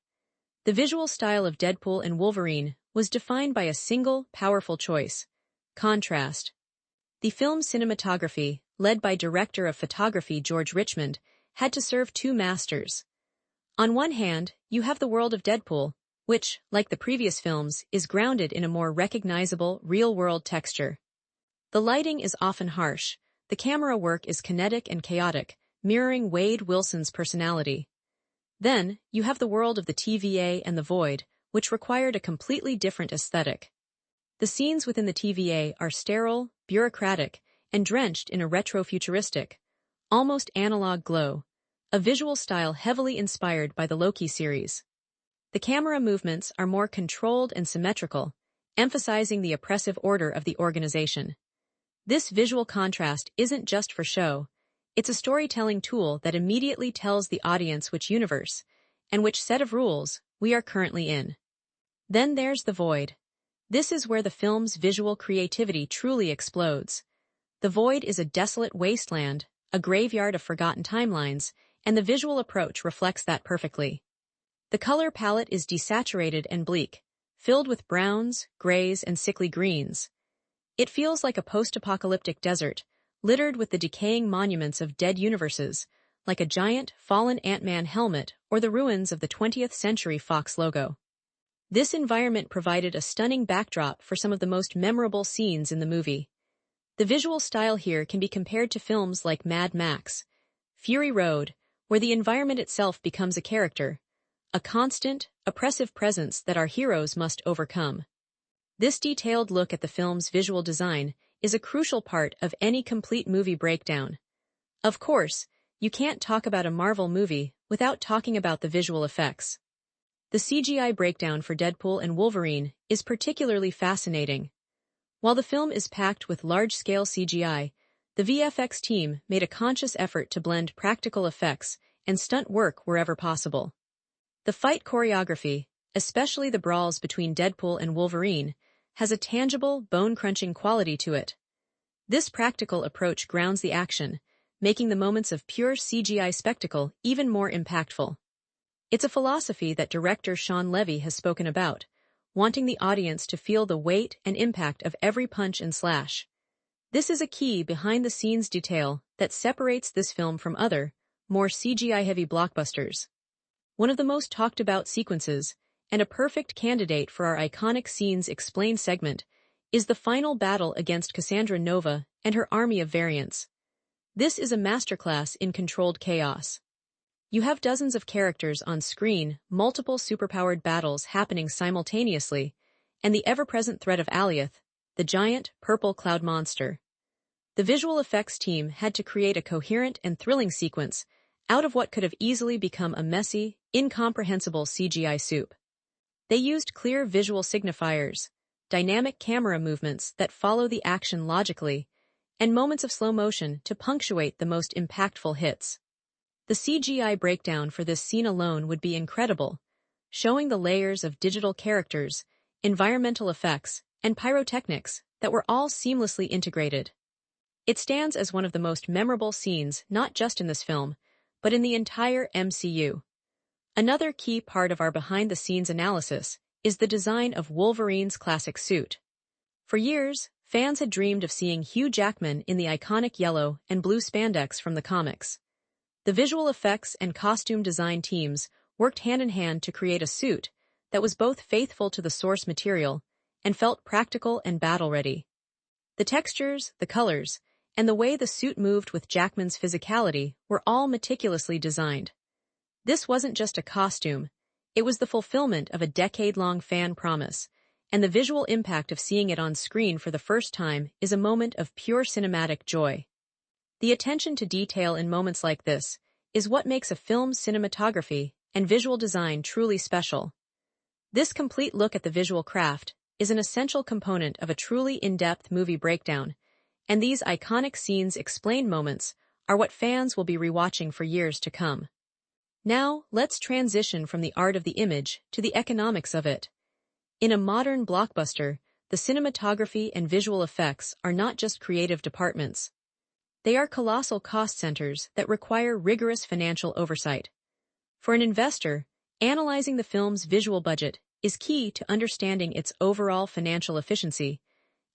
The visual style of Deadpool and Wolverine was defined by a single, powerful choice: contrast. The film's cinematography, led by director of photography George Richmond, had to serve two masters. On one hand, you have the world of Deadpool, which, like the previous films, is grounded in a more recognizable, real-world texture. The lighting is often harsh, the camera work is kinetic and chaotic, mirroring Wade Wilson's personality. Then, you have the world of the TVA and the Void, which required a completely different aesthetic. The scenes within the TVA are sterile, bureaucratic, and drenched in a retro-futuristic, almost analog glow, a visual style heavily inspired by the Loki series. The camera movements are more controlled and symmetrical, emphasizing the oppressive order of the organization. This visual contrast isn't just for show, it's a storytelling tool that immediately tells the audience which universe, and which set of rules, we are currently in. Then there's the void. This is where the film's visual creativity truly explodes. The void is a desolate wasteland, a graveyard of forgotten timelines, and the visual approach reflects that perfectly. The color palette is desaturated and bleak, filled with browns, grays, and sickly greens. It feels like a post-apocalyptic desert, littered with the decaying monuments of dead universes, like a giant, fallen Ant-Man helmet or the ruins of the 20th Century Fox logo. This environment provided a stunning backdrop for some of the most memorable scenes in the movie. The visual style here can be compared to films like Mad Max, Fury Road, where the environment itself becomes a character, a constant, oppressive presence that our heroes must overcome. This detailed look at the film's visual design is a crucial part of any complete movie breakdown. Of course, you can't talk about a Marvel movie without talking about the visual effects. The CGI breakdown for Deadpool and Wolverine is particularly fascinating. While the film is packed with large-scale CGI, the VFX team made a conscious effort to blend practical effects and stunt work wherever possible. The fight choreography, especially the brawls between Deadpool and Wolverine, has a tangible, bone-crunching quality to it. This practical approach grounds the action, making the moments of pure CGI spectacle even more impactful. It's a philosophy that director Shawn Levy has spoken about, wanting the audience to feel the weight and impact of every punch and slash. This is a key behind-the-scenes detail that separates this film from other, more CGI-heavy blockbusters. One of the most talked-about sequences, and a perfect candidate for our iconic Scenes Explained segment, is the final battle against Cassandra Nova and her army of variants. This is a masterclass in controlled chaos. You have dozens of characters on screen, multiple superpowered battles happening simultaneously, and the ever-present threat of Alioth, the giant, purple cloud monster. The visual effects team had to create a coherent and thrilling sequence out of what could have easily become a messy, incomprehensible CGI soup. They used clear visual signifiers, dynamic camera movements that follow the action logically, and moments of slow motion to punctuate the most impactful hits. The CGI breakdown for this scene alone would be incredible, showing the layers of digital characters, environmental effects, and pyrotechnics that were all seamlessly integrated. It stands as one of the most memorable scenes not just in this film, but in the entire MCU. Another key part of our behind-the-scenes analysis is the design of Wolverine's classic suit. For years, fans had dreamed of seeing Hugh Jackman in the iconic yellow and blue spandex from the comics. The visual effects and costume design teams worked hand-in-hand to create a suit that was both faithful to the source material and felt practical and battle-ready. The textures, the colors, and the way the suit moved with Jackman's physicality were all meticulously designed. This wasn't just a costume, it was the fulfillment of a decade-long fan promise, and the visual impact of seeing it on screen for the first time is a moment of pure cinematic joy. The attention to detail in moments like this is what makes a film's cinematography and visual design truly special. This complete look at the visual craft is an essential component of a truly in-depth movie breakdown, and these iconic Scenes Explained moments are what fans will be rewatching for years to come. Now, let's transition from the art of the image to the economics of it. In a modern blockbuster, the cinematography and visual effects are not just creative departments. They are colossal cost centers that require rigorous financial oversight. For an investor, analyzing the film's visual budget is key to understanding its overall financial efficiency,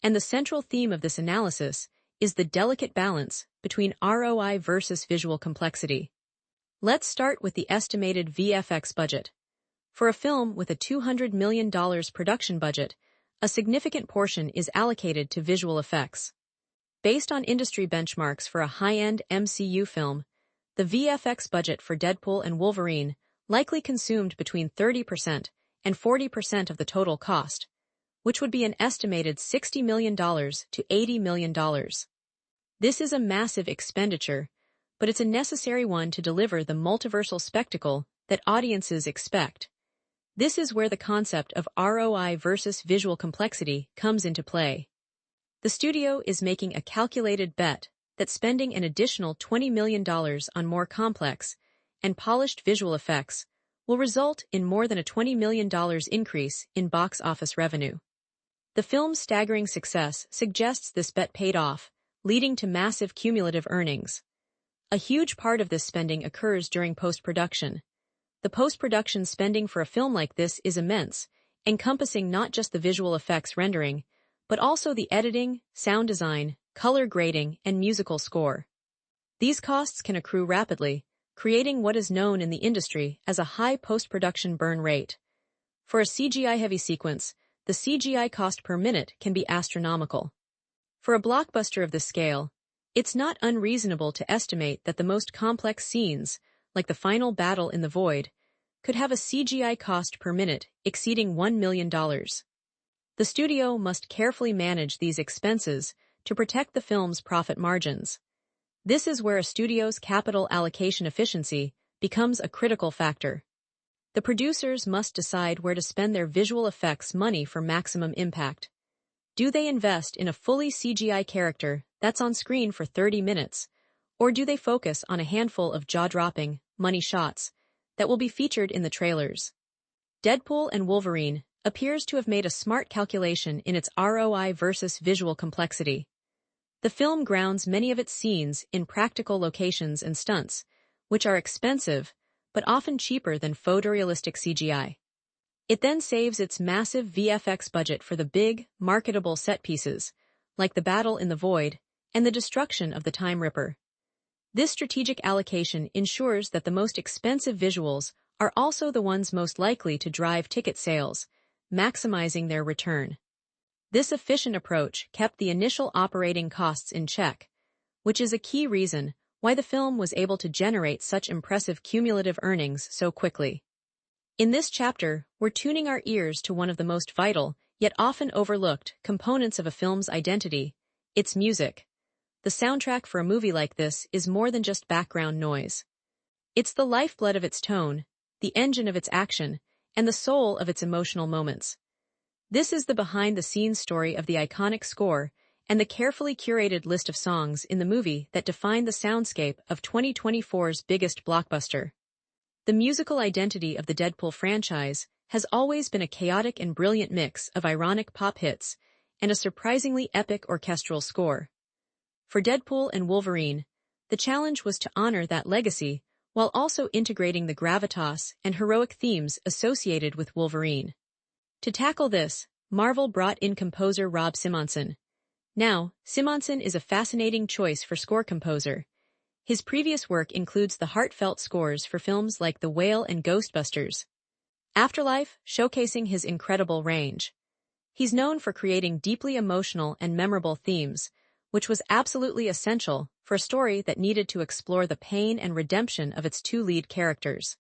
and the central theme of this analysis is the delicate balance between ROI versus visual complexity. Let's start with the estimated VFX budget. For a film with a $200 million production budget, a significant portion is allocated to visual effects. Based on industry benchmarks for a high-end MCU film, the VFX budget for Deadpool and Wolverine likely consumed between 30% and 40% of the total cost, which would be an estimated $60 million to $80 million. This is a massive expenditure, but it's a necessary one to deliver the multiversal spectacle that audiences expect. This is where the concept of ROI versus visual complexity comes into play. The studio is making a calculated bet that spending an additional $20 million on more complex and polished visual effects will result in more than a $20 million increase in box office revenue. The film's staggering success suggests this bet paid off, leading to massive cumulative earnings. A huge part of this spending occurs during post-production. The post-production spending for a film like this is immense, encompassing not just the visual effects rendering, but also the editing, sound design, color grading, and musical score. These costs can accrue rapidly, creating what is known in the industry as a high post-production burn rate. For a CGI-heavy sequence, the CGI cost per minute can be astronomical. For a blockbuster of this scale, it's not unreasonable to estimate that the most complex scenes, like the final battle in the void, could have a CGI cost per minute exceeding $1 million. The studio must carefully manage these expenses to protect the film's profit margins. This is where a studio's capital allocation efficiency becomes a critical factor. The producers must decide where to spend their visual effects money for maximum impact. Do they invest in a fully CGI character that's on screen for 30 minutes, or do they focus on a handful of jaw-dropping, money shots that will be featured in the trailers? Deadpool and Wolverine appears to have made a smart calculation in its ROI versus visual complexity. The film grounds many of its scenes in practical locations and stunts, which are expensive but often cheaper than photorealistic CGI. It then saves its massive VFX budget for the big, marketable set pieces, like the battle in the void and the destruction of the Time Ripper. This strategic allocation ensures that the most expensive visuals are also the ones most likely to drive ticket sales, maximizing their return. This efficient approach kept the initial operating costs in check, which is a key reason why the film was able to generate such impressive cumulative earnings so quickly. In this chapter, we're tuning our ears to one of the most vital, yet often overlooked, components of a film's identity, its music. The soundtrack for a movie like this is more than just background noise. It's the lifeblood of its tone, the engine of its action, and the soul of its emotional moments. This is the behind-the-scenes story of the iconic score and the carefully curated list of songs in the movie that define the soundscape of 2024's biggest blockbuster. The musical identity of the Deadpool franchise has always been a chaotic and brilliant mix of ironic pop hits and a surprisingly epic orchestral score. For Deadpool and Wolverine, the challenge was to honor that legacy while also integrating the gravitas and heroic themes associated with Wolverine. To tackle this, Marvel brought in composer Rob Simonson. Now, Simonson is a fascinating choice for score composer. His previous work includes the heartfelt scores for films like The Whale and Ghostbusters. Afterlife, showcasing his incredible range. He's known for creating deeply emotional and memorable themes, which was absolutely essential for a story that needed to explore the pain and redemption of its two lead characters.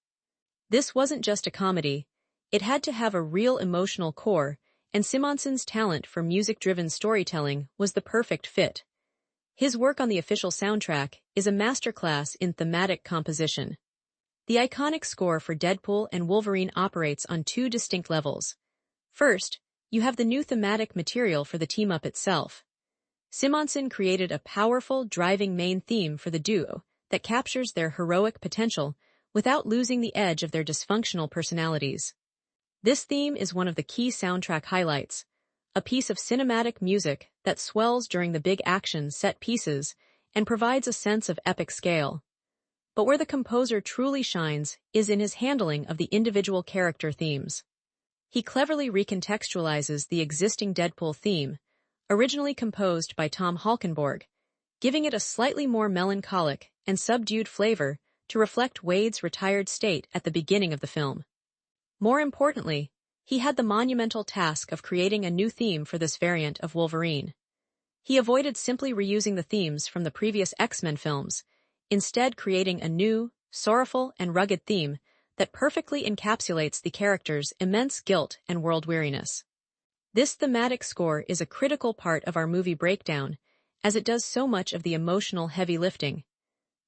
This wasn't just a comedy. It had to have a real emotional core, and Simonson's talent for music-driven storytelling was the perfect fit. His work on the official soundtrack is a masterclass in thematic composition. The iconic score for Deadpool and Wolverine operates on two distinct levels. First, you have the new thematic material for the team-up itself. Simonson created a powerful, driving main theme for the duo that captures their heroic potential without losing the edge of their dysfunctional personalities. This theme is one of the key soundtrack highlights, a piece of cinematic music that swells during the big action set pieces and provides a sense of epic scale. But where the composer truly shines is in his handling of the individual character themes. He cleverly recontextualizes the existing Deadpool theme, originally composed by Tom Holkenborg, giving it a slightly more melancholic and subdued flavor to reflect Wade's retired state at the beginning of the film. More importantly, he had the monumental task of creating a new theme for this variant of Wolverine. He avoided simply reusing the themes from the previous X-Men films, instead creating a new, sorrowful, and rugged theme that perfectly encapsulates the character's immense guilt and world-weariness. This thematic score is a critical part of our movie breakdown, as it does so much of the emotional heavy lifting.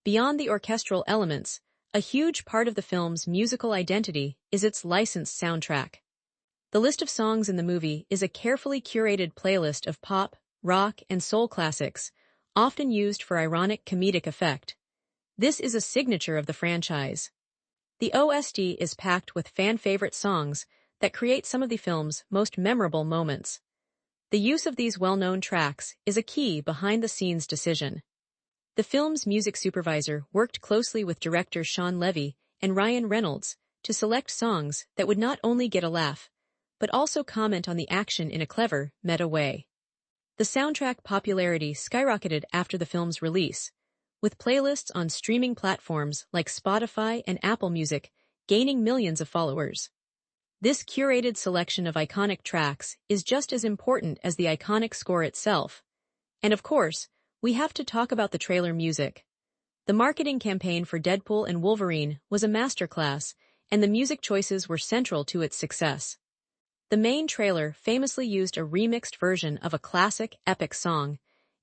Beyond the orchestral elements, a huge part of the film's musical identity is its licensed soundtrack. The list of songs in the movie is a carefully curated playlist of pop, rock, and soul classics, often used for ironic comedic effect. This is a signature of the franchise. The OST is packed with fan-favorite songs that create some of the film's most memorable moments. The use of these well-known tracks is a key behind-the-scenes decision. The film's music supervisor worked closely with directors Shawn Levy and Reynolds to select songs that would not only get a laugh, but also comment on the action in a clever, meta way. The soundtrack popularity skyrocketed after the film's release, with playlists on streaming platforms like Spotify and Apple Music gaining millions of followers. This curated selection of iconic tracks is just as important as the iconic score itself. And of course, we have to talk about the trailer music. The marketing campaign for Deadpool and Wolverine was a masterclass, and the music choices were central to its success. The main trailer famously used a remixed version of a classic, epic song,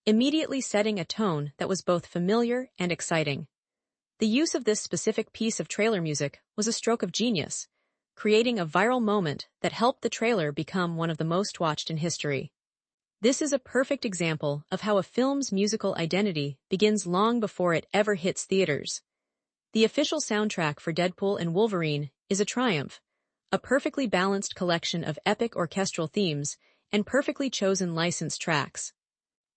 immediately setting a tone that was both familiar and exciting. The use of this specific piece of trailer music was a stroke of genius, creating a viral moment that helped the trailer become one of the most watched in history. This is a perfect example of how a film's musical identity begins long before it ever hits theaters. The official soundtrack for Deadpool and Wolverine is a triumph, a perfectly balanced collection of epic orchestral themes and perfectly chosen licensed tracks.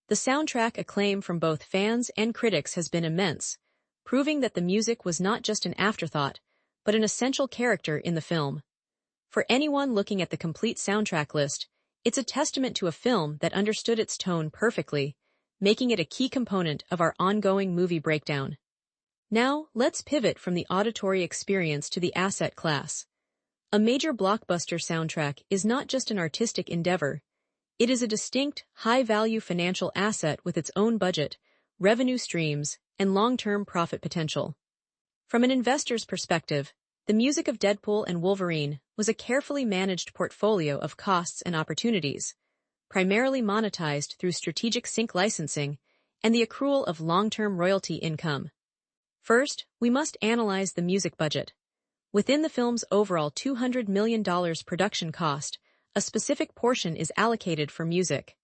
The soundtrack acclaim from both fans and critics has been immense, proving that the music was not just an afterthought, but an essential character in the film. For anyone looking at the complete soundtrack list, it's a testament to a film that understood its tone perfectly, making it a key component of our ongoing movie breakdown. Now, let's pivot from the auditory experience to the asset class. A major blockbuster soundtrack is not just an artistic endeavor. It is a distinct, high-value financial asset with its own budget, revenue streams, and long-term profit potential. From an investor's perspective, the music of Deadpool and Wolverine was a carefully managed portfolio of costs and opportunities, primarily monetized through strategic sync licensing and the accrual of long-term royalty income. First, we must analyze the music budget. Within the film's overall $200 million production cost, a specific portion is allocated for music.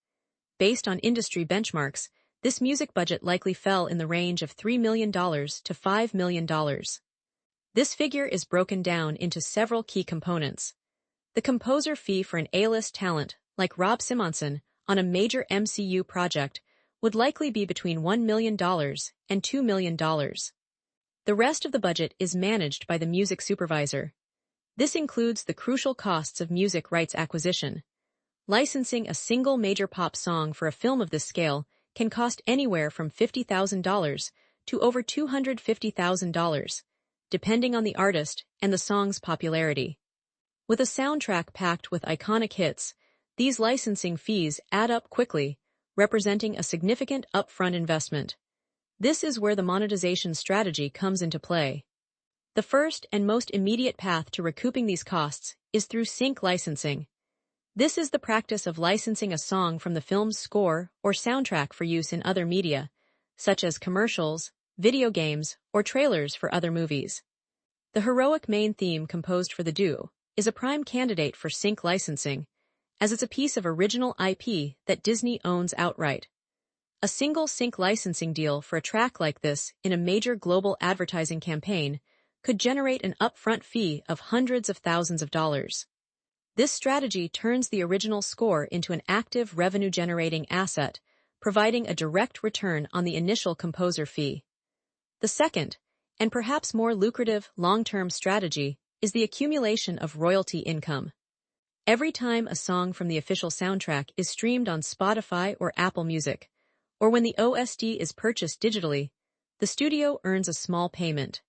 Based on industry benchmarks, this music budget likely fell in the range of $3 million to $5 million. This figure is broken down into several key components. The composer fee for an A-list talent, like Rob Simonson, on a major MCU project, would likely be between $1 million and $2 million. The rest of the budget is managed by the music supervisor. This includes the crucial costs of music rights acquisition. Licensing a single major pop song for a film of this scale can cost anywhere from $50,000 to over $250,000, depending on the artist and the song's popularity. With a soundtrack packed with iconic hits, these licensing fees add up quickly, representing a significant upfront investment. This is where the monetization strategy comes into play. The first and most immediate path to recouping these costs is through sync licensing. This is the practice of licensing a song from the film's score or soundtrack for use in other media, such as commercials, video games, or trailers for other movies. The heroic main theme composed for the duo is a prime candidate for sync licensing, as it's a piece of original IP that Disney owns outright. A single sync licensing deal for a track like this in a major global advertising campaign could generate an upfront fee of hundreds of thousands of dollars. This strategy turns the original score into an active revenue-generating asset, providing a direct return on the initial composer fee. The second, and perhaps more lucrative long-term strategy, is the accumulation of royalty income. Every time a song from the official soundtrack is streamed on Spotify or Apple Music, or when the OST is purchased digitally, the studio earns a small payment.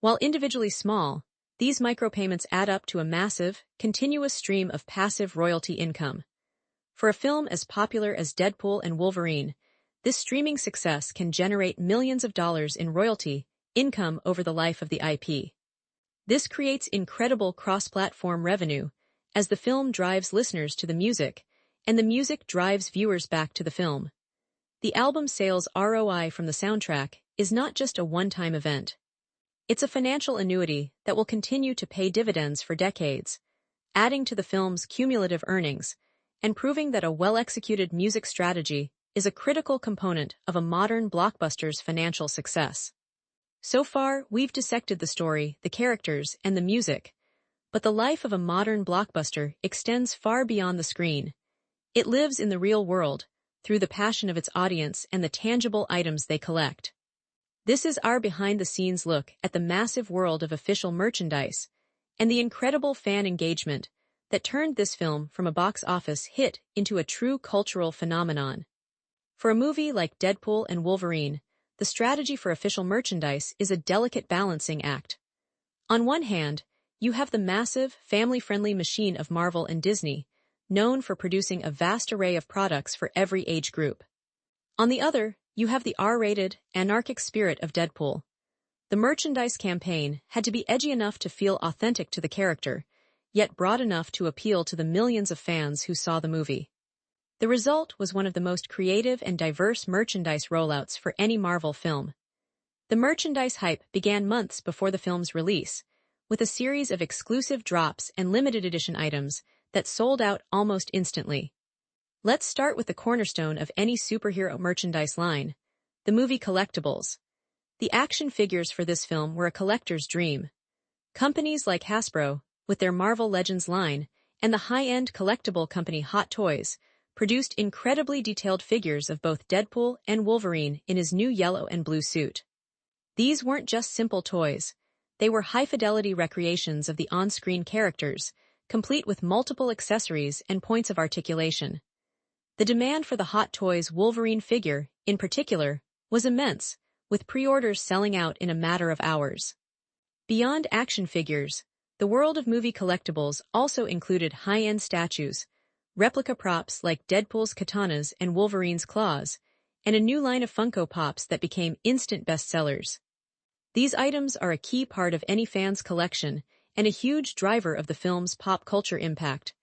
While individually small, these micropayments add up to a massive, continuous stream of passive royalty income. For a film as popular as Deadpool and Wolverine, this streaming success can generate millions of dollars in royalty income over the life of the IP. This creates incredible cross-platform revenue, as the film drives listeners to the music, and the music drives viewers back to the film. The album sales ROI from the soundtrack is not just a one-time event. It's a financial annuity that will continue to pay dividends for decades, adding to the film's cumulative earnings and proving that a well-executed music strategy is a critical component of a modern blockbuster's financial success. So far, we've dissected the story, the characters, and the music, but the life of a modern blockbuster extends far beyond the screen. It lives in the real world, through the passion of its audience and the tangible items they collect. This is our behind-the-scenes look at the massive world of official merchandise and the incredible fan engagement that turned this film from a box office hit into a true cultural phenomenon. For a movie like Deadpool and Wolverine, the strategy for official merchandise is a delicate balancing act. On one hand, you have the massive, family-friendly machine of Marvel and Disney, known for producing a vast array of products for every age group. On the other, you have the R-rated, anarchic spirit of Deadpool. The merchandise campaign had to be edgy enough to feel authentic to the character, yet broad enough to appeal to the millions of fans who saw the movie. The result was one of the most creative and diverse merchandise rollouts for any Marvel film. The merchandise hype began months before the film's release, with a series of exclusive drops and limited edition items that sold out almost instantly. Let's start with the cornerstone of any superhero merchandise line, the movie collectibles. The action figures for this film were a collector's dream. Companies like Hasbro, with their Marvel Legends line, and the high-end collectible company Hot Toys, produced incredibly detailed figures of both Deadpool and Wolverine in his new yellow and blue suit. These weren't just simple toys. They were high-fidelity recreations of the on-screen characters, complete with multiple accessories and points of articulation. The demand for the Hot Toys Wolverine figure, in particular, was immense, with pre-orders selling out in a matter of hours. Beyond action figures, the world of movie collectibles also included high-end statues, replica props like Deadpool's katanas and Wolverine's claws, and a new line of Funko Pops that became instant bestsellers. These items are a key part of any fan's collection and a huge driver of the film's pop culture impact.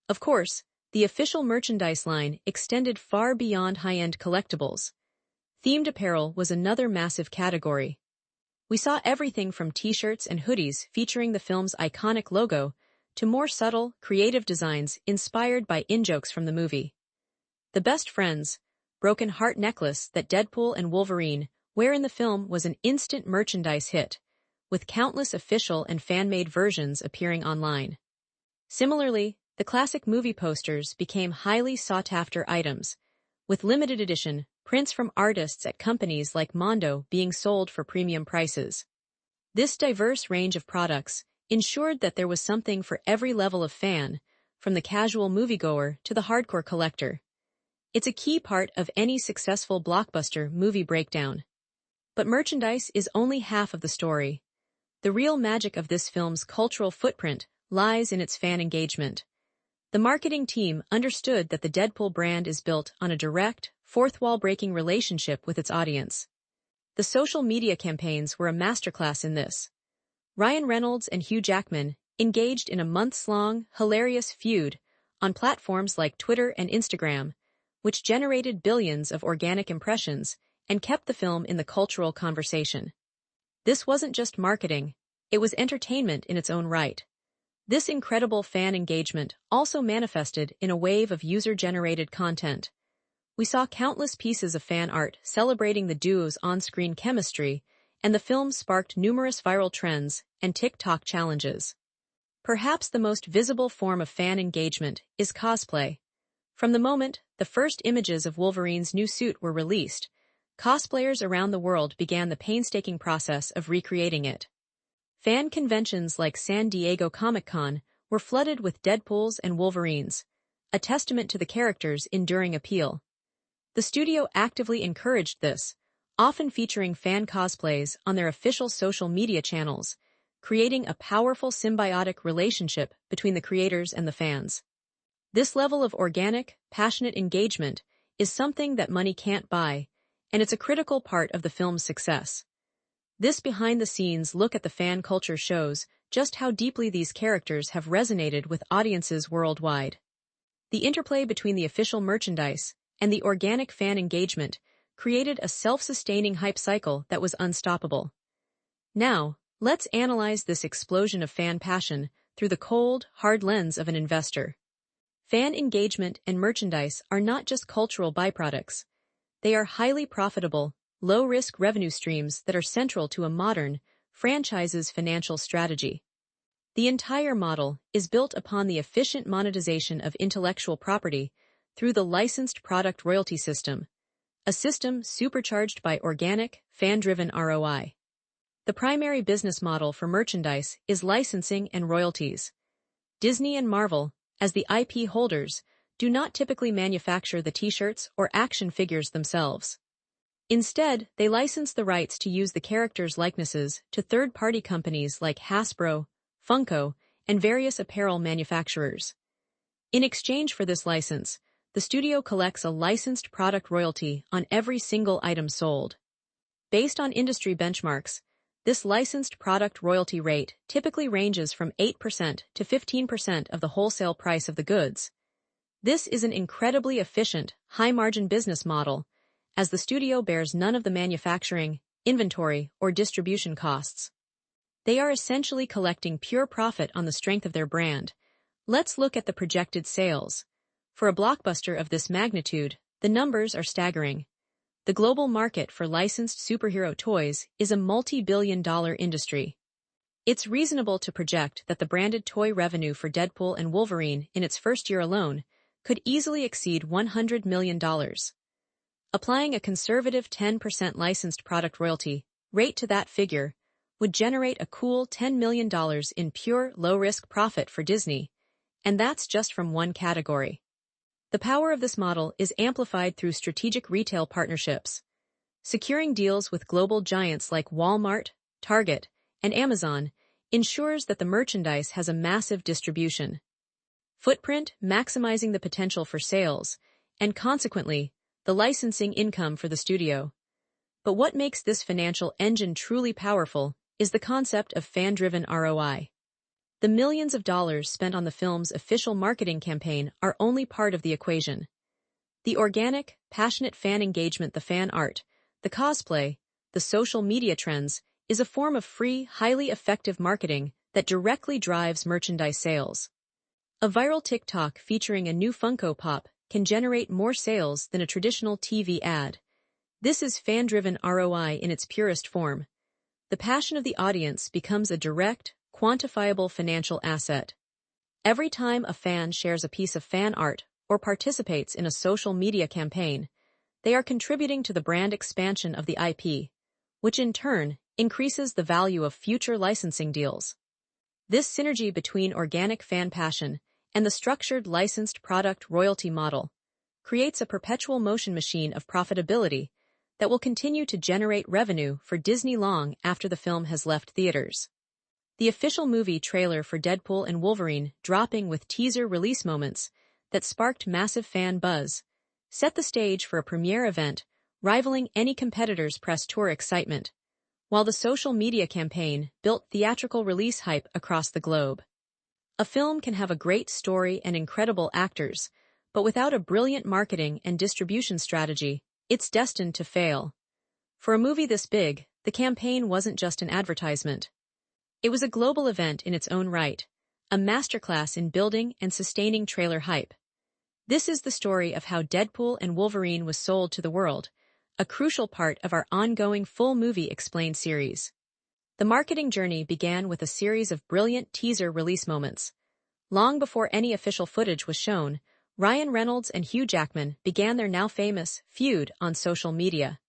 Of course, the official merchandise line extended far beyond high-end collectibles. Themed apparel was another massive category. We saw everything from t-shirts and hoodies featuring the film's iconic logo to more subtle, creative designs inspired by in-jokes from the movie. The best friends, broken heart necklace that Deadpool and Wolverine wear in the film was an instant merchandise hit, with countless official and fan-made versions appearing online. Similarly, the classic movie posters became highly sought-after items, with limited edition prints from artists at companies like Mondo being sold for premium prices. This diverse range of products ensured that there was something for every level of fan, from the casual moviegoer to the hardcore collector. It's a key part of any successful blockbuster movie breakdown. But merchandise is only half of the story. The real magic of this film's cultural footprint lies in its fan engagement. The marketing team understood that the Deadpool brand is built on a direct, fourth-wall-breaking relationship with its audience. The social media campaigns were a masterclass in this. Ryan Reynolds and Hugh Jackman engaged in a months-long, hilarious feud on platforms like Twitter and Instagram, which generated billions of organic impressions and kept the film in the cultural conversation. This wasn't just marketing, it was entertainment in its own right. This incredible fan engagement also manifested in a wave of user-generated content. We saw countless pieces of fan art celebrating the duo's on-screen chemistry, and the film sparked numerous viral trends and TikTok challenges. Perhaps the most visible form of fan engagement is cosplay. From the moment the first images of Wolverine's new suit were released, cosplayers around the world began the painstaking process of recreating it. Fan conventions like San Diego Comic-Con were flooded with Deadpools and Wolverines, a testament to the character's enduring appeal. The studio actively encouraged this, often featuring fan cosplays on their official social media channels, creating a powerful symbiotic relationship between the creators and the fans. This level of organic, passionate engagement is something that money can't buy, and it's a critical part of the film's success. This behind-the-scenes look at the fan culture shows just how deeply these characters have resonated with audiences worldwide. The interplay between the official merchandise and the organic fan engagement created a self-sustaining hype cycle that was unstoppable. Now, let's analyze this explosion of fan passion through the cold, hard lens of an investor. Fan engagement and merchandise are not just cultural byproducts. They are highly profitable, low-risk revenue streams that are central to a modern, franchise's financial strategy. The entire model is built upon the efficient monetization of intellectual property through the licensed product royalty system, a system supercharged by organic, fan-driven ROI. The primary business model for merchandise is licensing and royalties. Disney and Marvel, as the IP holders, do not typically manufacture the t-shirts or action figures themselves. Instead, they license the rights to use the characters' likenesses to third-party companies like Hasbro, Funko, and various apparel manufacturers. In exchange for this license, the studio collects a licensed product royalty on every single item sold. Based on industry benchmarks, this licensed product royalty rate typically ranges from 8% to 15% of the wholesale price of the goods. This is an incredibly efficient, high-margin business model, as the studio bears none of the manufacturing, inventory, or distribution costs. They are essentially collecting pure profit on the strength of their brand. Let's look at the projected sales. For a blockbuster of this magnitude, the numbers are staggering. The global market for licensed superhero toys is a multi-billion-dollar industry. It's reasonable to project that the branded toy revenue for Deadpool and Wolverine in its first year alone could easily exceed $100 million. Applying a conservative 10% licensed product royalty rate to that figure would generate a cool $10 million in pure, low-risk profit for Disney, and that's just from one category. The power of this model is amplified through strategic retail partnerships. Securing deals with global giants like Walmart, Target, and Amazon ensures that the merchandise has a massive distribution footprint, maximizing the potential for sales, and consequently, the licensing income for the studio. But what makes this financial engine truly powerful is the concept of fan-driven ROI. The millions of dollars spent on the film's official marketing campaign are only part of the equation. The organic, passionate fan engagement, the fan art, the cosplay, the social media trends, is a form of free, highly effective marketing that directly drives merchandise sales. A viral TikTok featuring a new Funko Pop can generate more sales than a traditional TV ad. This is fan-driven ROI in its purest form. The passion of the audience becomes a direct, quantifiable financial asset. Every time a fan shares a piece of fan art or participates in a social media campaign, they are contributing to the brand expansion of the IP, which in turn increases the value of future licensing deals. This synergy between organic fan passion and the structured licensed product royalty model creates a perpetual motion machine of profitability that will continue to generate revenue for Disney long after the film has left theaters. The official movie trailer for Deadpool and Wolverine, dropping with teaser release moments that sparked massive fan buzz, set the stage for a premiere event rivaling any competitor's press tour excitement, while the social media campaign built theatrical release hype across the globe. A film can have a great story and incredible actors, but without a brilliant marketing and distribution strategy, it's destined to fail. For a movie this big, the campaign wasn't just an advertisement. It was a global event in its own right, a masterclass in building and sustaining trailer hype. This is the story of how Deadpool and Wolverine was sold to the world, a crucial part of our ongoing full movie explained series. The marketing journey began with a series of brilliant teaser release moments. Long before any official footage was shown, Ryan Reynolds and Hugh Jackman began their now famous feud on social media.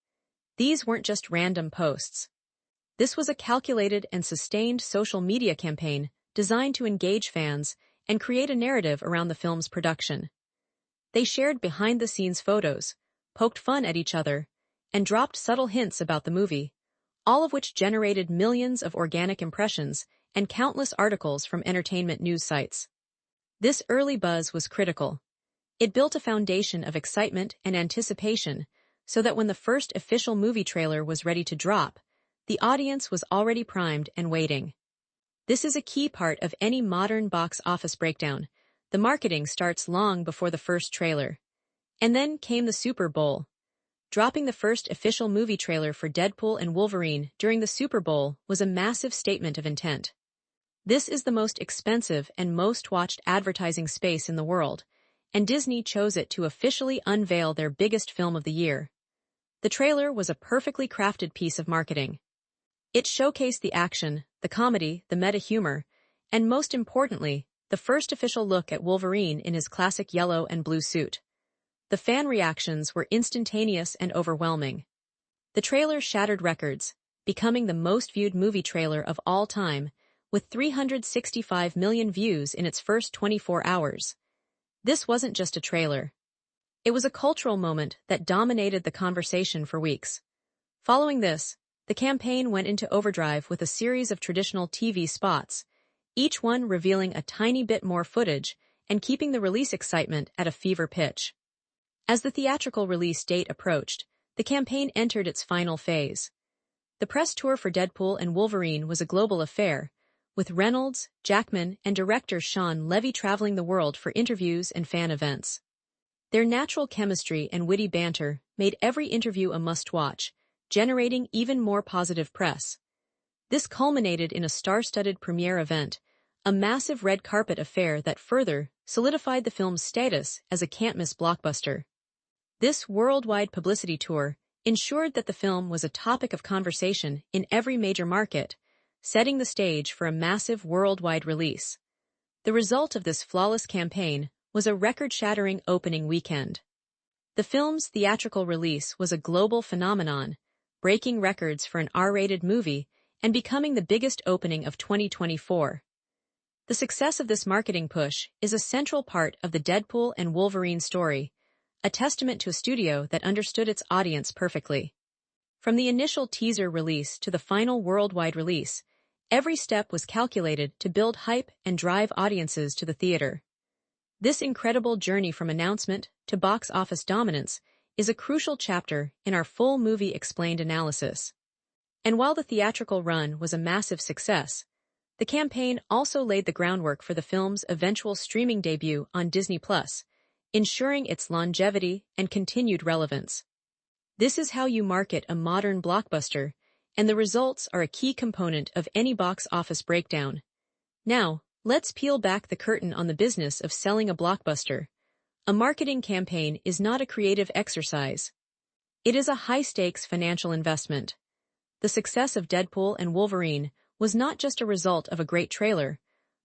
These weren't just random posts. This was a calculated and sustained social media campaign designed to engage fans and create a narrative around the film's production. They shared behind-the-scenes photos, poked fun at each other, and dropped subtle hints about the movie, all of which generated millions of organic impressions and countless articles from entertainment news sites. This early buzz was critical. It built a foundation of excitement and anticipation so that when the first official movie trailer was ready to drop, the audience was already primed and waiting. This is a key part of any modern box office breakdown. The marketing starts long before the first trailer. And then came the Super Bowl. Dropping the first official movie trailer for Deadpool and Wolverine during the Super Bowl was a massive statement of intent. This is the most expensive and most watched advertising space in the world, and Disney chose it to officially unveil their biggest film of the year. The trailer was a perfectly crafted piece of marketing. It showcased the action, the comedy, the meta-humor, and most importantly, the first official look at Wolverine in his classic yellow and blue suit. The fan reactions were instantaneous and overwhelming. The trailer shattered records, becoming the most viewed movie trailer of all time, with 365 million views in its first 24 hours. This wasn't just a trailer. It was a cultural moment that dominated the conversation for weeks. Following this, the campaign went into overdrive with a series of traditional TV spots, each one revealing a tiny bit more footage and keeping the release excitement at a fever pitch. As the theatrical release date approached, the campaign entered its final phase. The press tour for Deadpool and Wolverine was a global affair, with Reynolds, Jackman, and director Shawn Levy traveling the world for interviews and fan events. Their natural chemistry and witty banter made every interview a must-watch, generating even more positive press. This culminated in a star-studded premiere event, a massive red carpet affair that further solidified the film's status as a can't-miss blockbuster. This worldwide publicity tour ensured that the film was a topic of conversation in every major market, setting the stage for a massive worldwide release. The result of this flawless campaign was a record-shattering opening weekend. The film's theatrical release was a global phenomenon, breaking records for an R-rated movie and becoming the biggest opening of 2024. The success of this marketing push is a central part of the Deadpool and Wolverine story, a testament to a studio that understood its audience perfectly. From the initial teaser release to the final worldwide release, every step was calculated to build hype and drive audiences to the theater. This incredible journey from announcement to box office dominance is a crucial chapter in our full movie explained analysis. And while the theatrical run was a massive success, the campaign also laid the groundwork for the film's eventual streaming debut on Disney+, ensuring its longevity and continued relevance. This is how you market a modern blockbuster, and the results are a key component of any box office breakdown. Now, let's peel back the curtain on the business of selling a blockbuster. A marketing campaign is not a creative exercise. It is a high-stakes financial investment. The success of Deadpool and Wolverine was not just a result of a great trailer,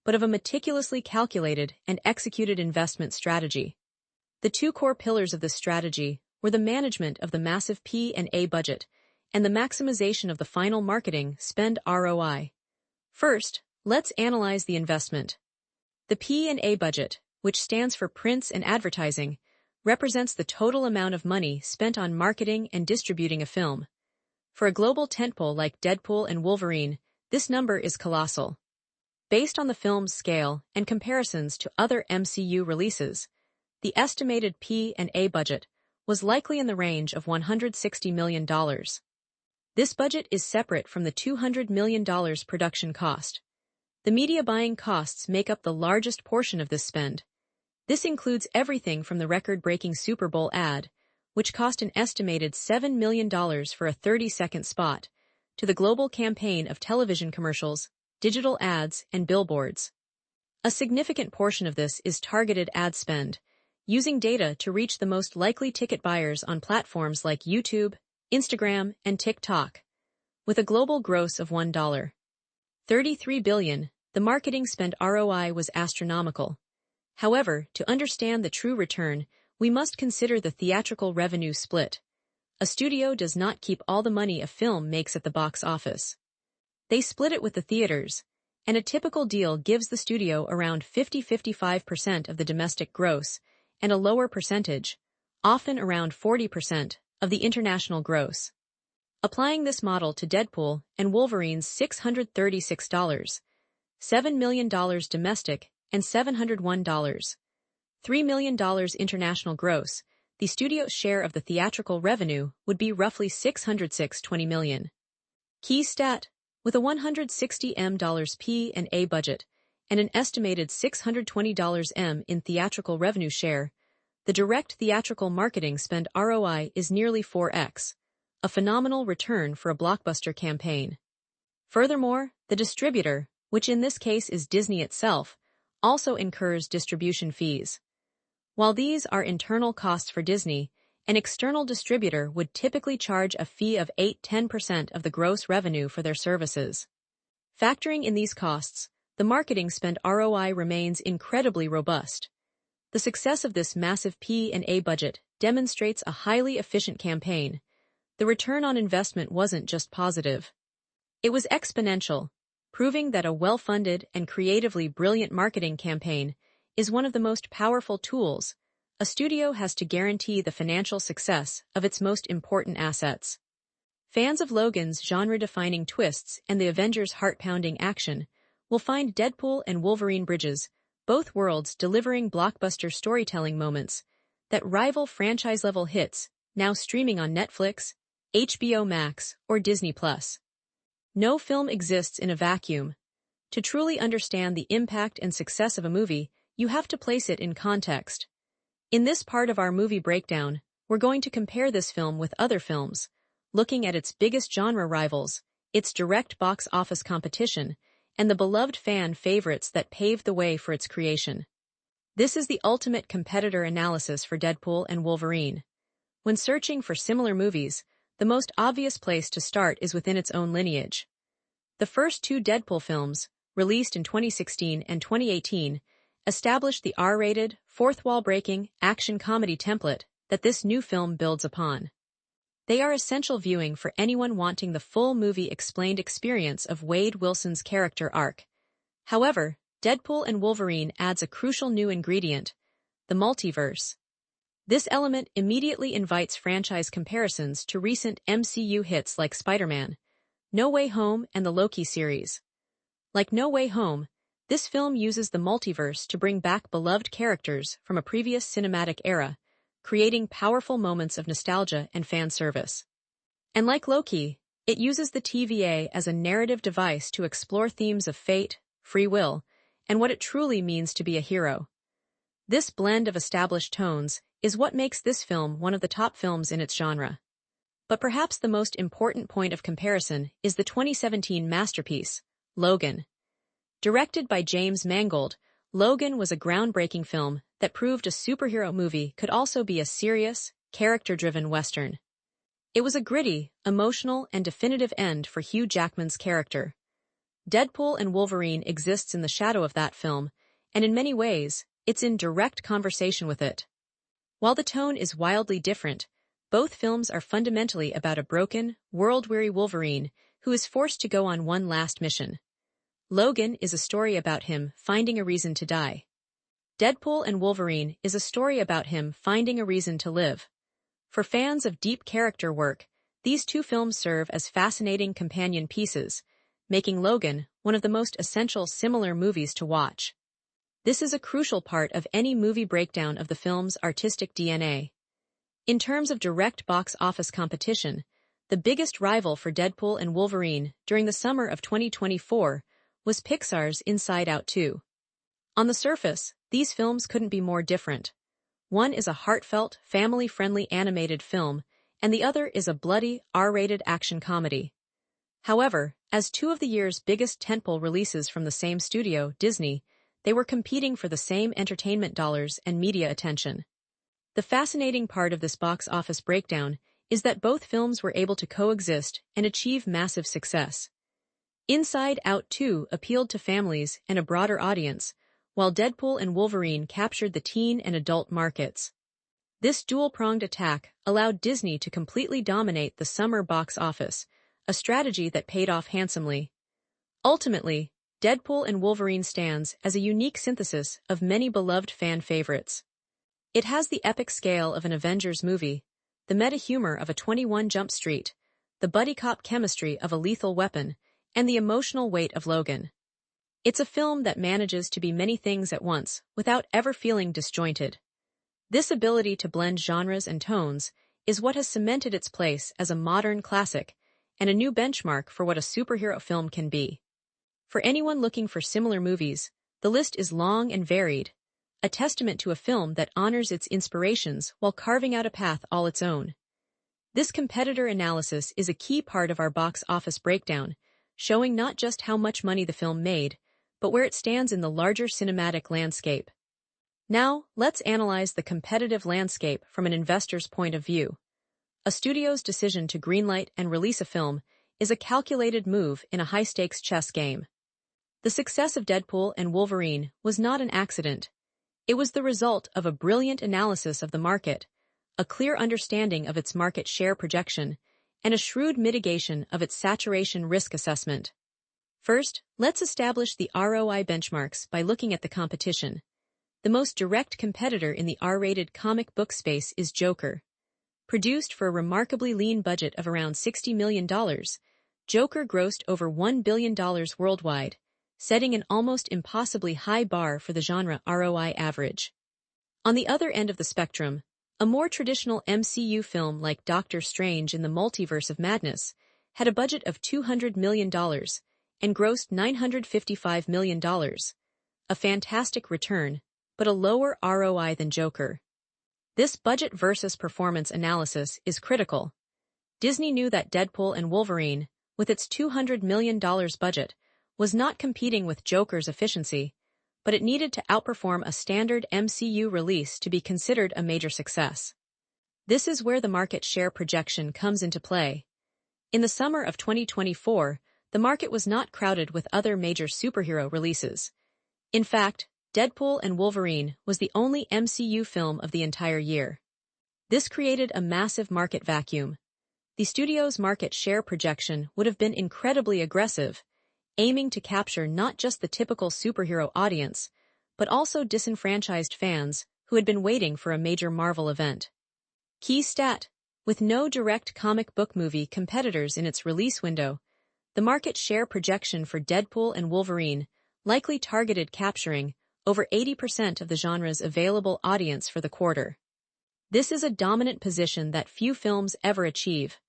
but of a meticulously calculated and executed investment strategy. The two core pillars of this strategy were the management of the massive P&A budget and the maximization of the final marketing spend ROI. First, let's analyze the investment. The P&A budget, which stands for prints and advertising, represents the total amount of money spent on marketing and distributing a film. For a global tentpole like Deadpool and Wolverine, this number is colossal. Based on the film's scale and comparisons to other MCU releases, the estimated P&A budget was likely in the range of $160 million. This budget is separate from the $200 million production cost. The media buying costs make up the largest portion of this spend. This includes everything from the record-breaking Super Bowl ad, which cost an estimated $7 million for a 30-second spot, to the global campaign of television commercials, digital ads, and billboards. A significant portion of this is targeted ad spend, using data to reach the most likely ticket buyers on platforms like YouTube, Instagram, and TikTok. With a global gross of $1.33 billion, the marketing spend ROI was astronomical. However, to understand the true return, we must consider the theatrical revenue split. A studio does not keep all the money a film makes at the box office. They split it with the theaters, and a typical deal gives the studio around 50–55% of the domestic gross, and a lower percentage, often around 40%, of the international gross. Applying this model to Deadpool and Wolverine's $636, $7 million domestic, and $701, $3 million international gross, the studio's share of the theatrical revenue would be roughly $606.20 million. Key stat: with a $160 million P&A budget and an estimated $620 million in theatrical revenue share, the direct theatrical marketing spend ROI is nearly 4x, a phenomenal return for a blockbuster campaign. Furthermore, the distributor, which in this case is Disney itself, also incurs distribution fees. While these are internal costs for Disney, an external distributor would typically charge a fee of 8–10% of the gross revenue for their services. Factoring in these costs, the marketing spend ROI remains incredibly robust. The success of this massive P&A budget demonstrates a highly efficient campaign. The return on investment wasn't just positive. It was exponential, proving that a well-funded and creatively brilliant marketing campaign is one of the most powerful tools a studio has to guarantee the financial success of its most important assets. Fans of Logan's genre-defining twists and the Avengers' heart-pounding action will find Deadpool and Wolverine bridges both worlds delivering blockbuster storytelling moments that rival franchise-level hits, now streaming on Netflix, HBO Max, or Disney+. No film exists in a vacuum. To truly understand the impact and success of a movie, you have to place it in context. In this part of our movie breakdown, we're going to compare this film with other films, looking at its biggest genre rivals, its direct box office competition, and the beloved fan favorites that paved the way for its creation. This is the ultimate competitor analysis for Deadpool and Wolverine. When searching for similar movies, the most obvious place to start is within its own lineage. The first two Deadpool films, released in 2016 and 2018, established the R-rated, fourth-wall-breaking, action comedy template that this new film builds upon. They are essential viewing for anyone wanting the full movie-explained experience of Wade Wilson's character arc. However, Deadpool and Wolverine adds a crucial new ingredient, the multiverse. This element immediately invites franchise comparisons to recent MCU hits like Spider-Man, No Way Home, and the Loki series. Like No Way Home, this film uses the multiverse to bring back beloved characters from a previous cinematic era, creating powerful moments of nostalgia and fan service. And like Loki, it uses the TVA as a narrative device to explore themes of fate, free will, and what it truly means to be a hero. This blend of established tones is what makes this film one of the top films in its genre. But perhaps the most important point of comparison is the 2017 masterpiece, Logan. Directed by James Mangold, Logan was a groundbreaking film that proved a superhero movie could also be a serious, character-driven Western. It was a gritty, emotional, and definitive end for Hugh Jackman's character. Deadpool and Wolverine exists in the shadow of that film, and in many ways, it's in direct conversation with it. While the tone is wildly different, both films are fundamentally about a broken, world-weary Wolverine who is forced to go on one last mission. Logan is a story about him finding a reason to die. Deadpool and Wolverine is a story about him finding a reason to live. For fans of deep character work, these two films serve as fascinating companion pieces, making Logan one of the most essential similar movies to watch. This is a crucial part of any movie breakdown of the film's artistic DNA. In terms of direct box office competition, the biggest rival for Deadpool and Wolverine during the summer of 2024 was Pixar's Inside Out 2. On the surface, these films couldn't be more different. One is a heartfelt, family-friendly animated film, and the other is a bloody, R-rated action comedy. However, as two of the year's biggest tentpole releases from the same studio, Disney, they were competing for the same entertainment dollars and media attention. The fascinating part of this box office breakdown is that both films were able to coexist and achieve massive success. Inside Out 2 appealed to families and a broader audience, while Deadpool and Wolverine captured the teen and adult markets. This dual-pronged attack allowed Disney to completely dominate the summer box office, a strategy that paid off handsomely. Ultimately, Deadpool and Wolverine stands as a unique synthesis of many beloved fan favorites. It has the epic scale of an Avengers movie, the meta-humor of a 21 Jump Street, the buddy cop chemistry of a Lethal Weapon, and the emotional weight of Logan. It's a film that manages to be many things at once without ever feeling disjointed. This ability to blend genres and tones is what has cemented its place as a modern classic and a new benchmark for what a superhero film can be. For anyone looking for similar movies, the list is long and varied, a testament to a film that honors its inspirations while carving out a path all its own. This competitor analysis is a key part of our box office breakdown, showing not just how much money the film made, but where it stands in the larger cinematic landscape. Now, let's analyze the competitive landscape from an investor's point of view. A studio's decision to greenlight and release a film is a calculated move in a high-stakes chess game. The success of Deadpool and Wolverine was not an accident. It was the result of a brilliant analysis of the market, a clear understanding of its market share projection, and a shrewd mitigation of its saturation risk assessment. First, let's establish the ROI benchmarks by looking at the competition. The most direct competitor in the R-rated comic book space is Joker. Produced for a remarkably lean budget of around $60 million, Joker grossed over $1 billion worldwide, setting an almost impossibly high bar for the genre ROI average. On the other end of the spectrum, a more traditional MCU film like Doctor Strange in the Multiverse of Madness had a budget of $200 million and grossed $955 million. A fantastic return, but a lower ROI than Joker. This budget versus performance analysis is critical. Disney knew that Deadpool and Wolverine, with its $200 million budget, was not competing with Joker's efficiency, but it needed to outperform a standard MCU release to be considered a major success. This is where the market share projection comes into play. In the summer of 2024, the market was not crowded with other major superhero releases. In fact, Deadpool and Wolverine was the only MCU film of the entire year. This created a massive market vacuum. The studio's market share projection would have been incredibly aggressive, aiming to capture not just the typical superhero audience, but also disenfranchised fans who had been waiting for a major Marvel event. Key stat: with no direct comic book movie competitors in its release window, the market share projection for Deadpool and Wolverine likely targeted capturing over 80% of the genre's available audience for the quarter. This is a dominant position that few films ever achieve.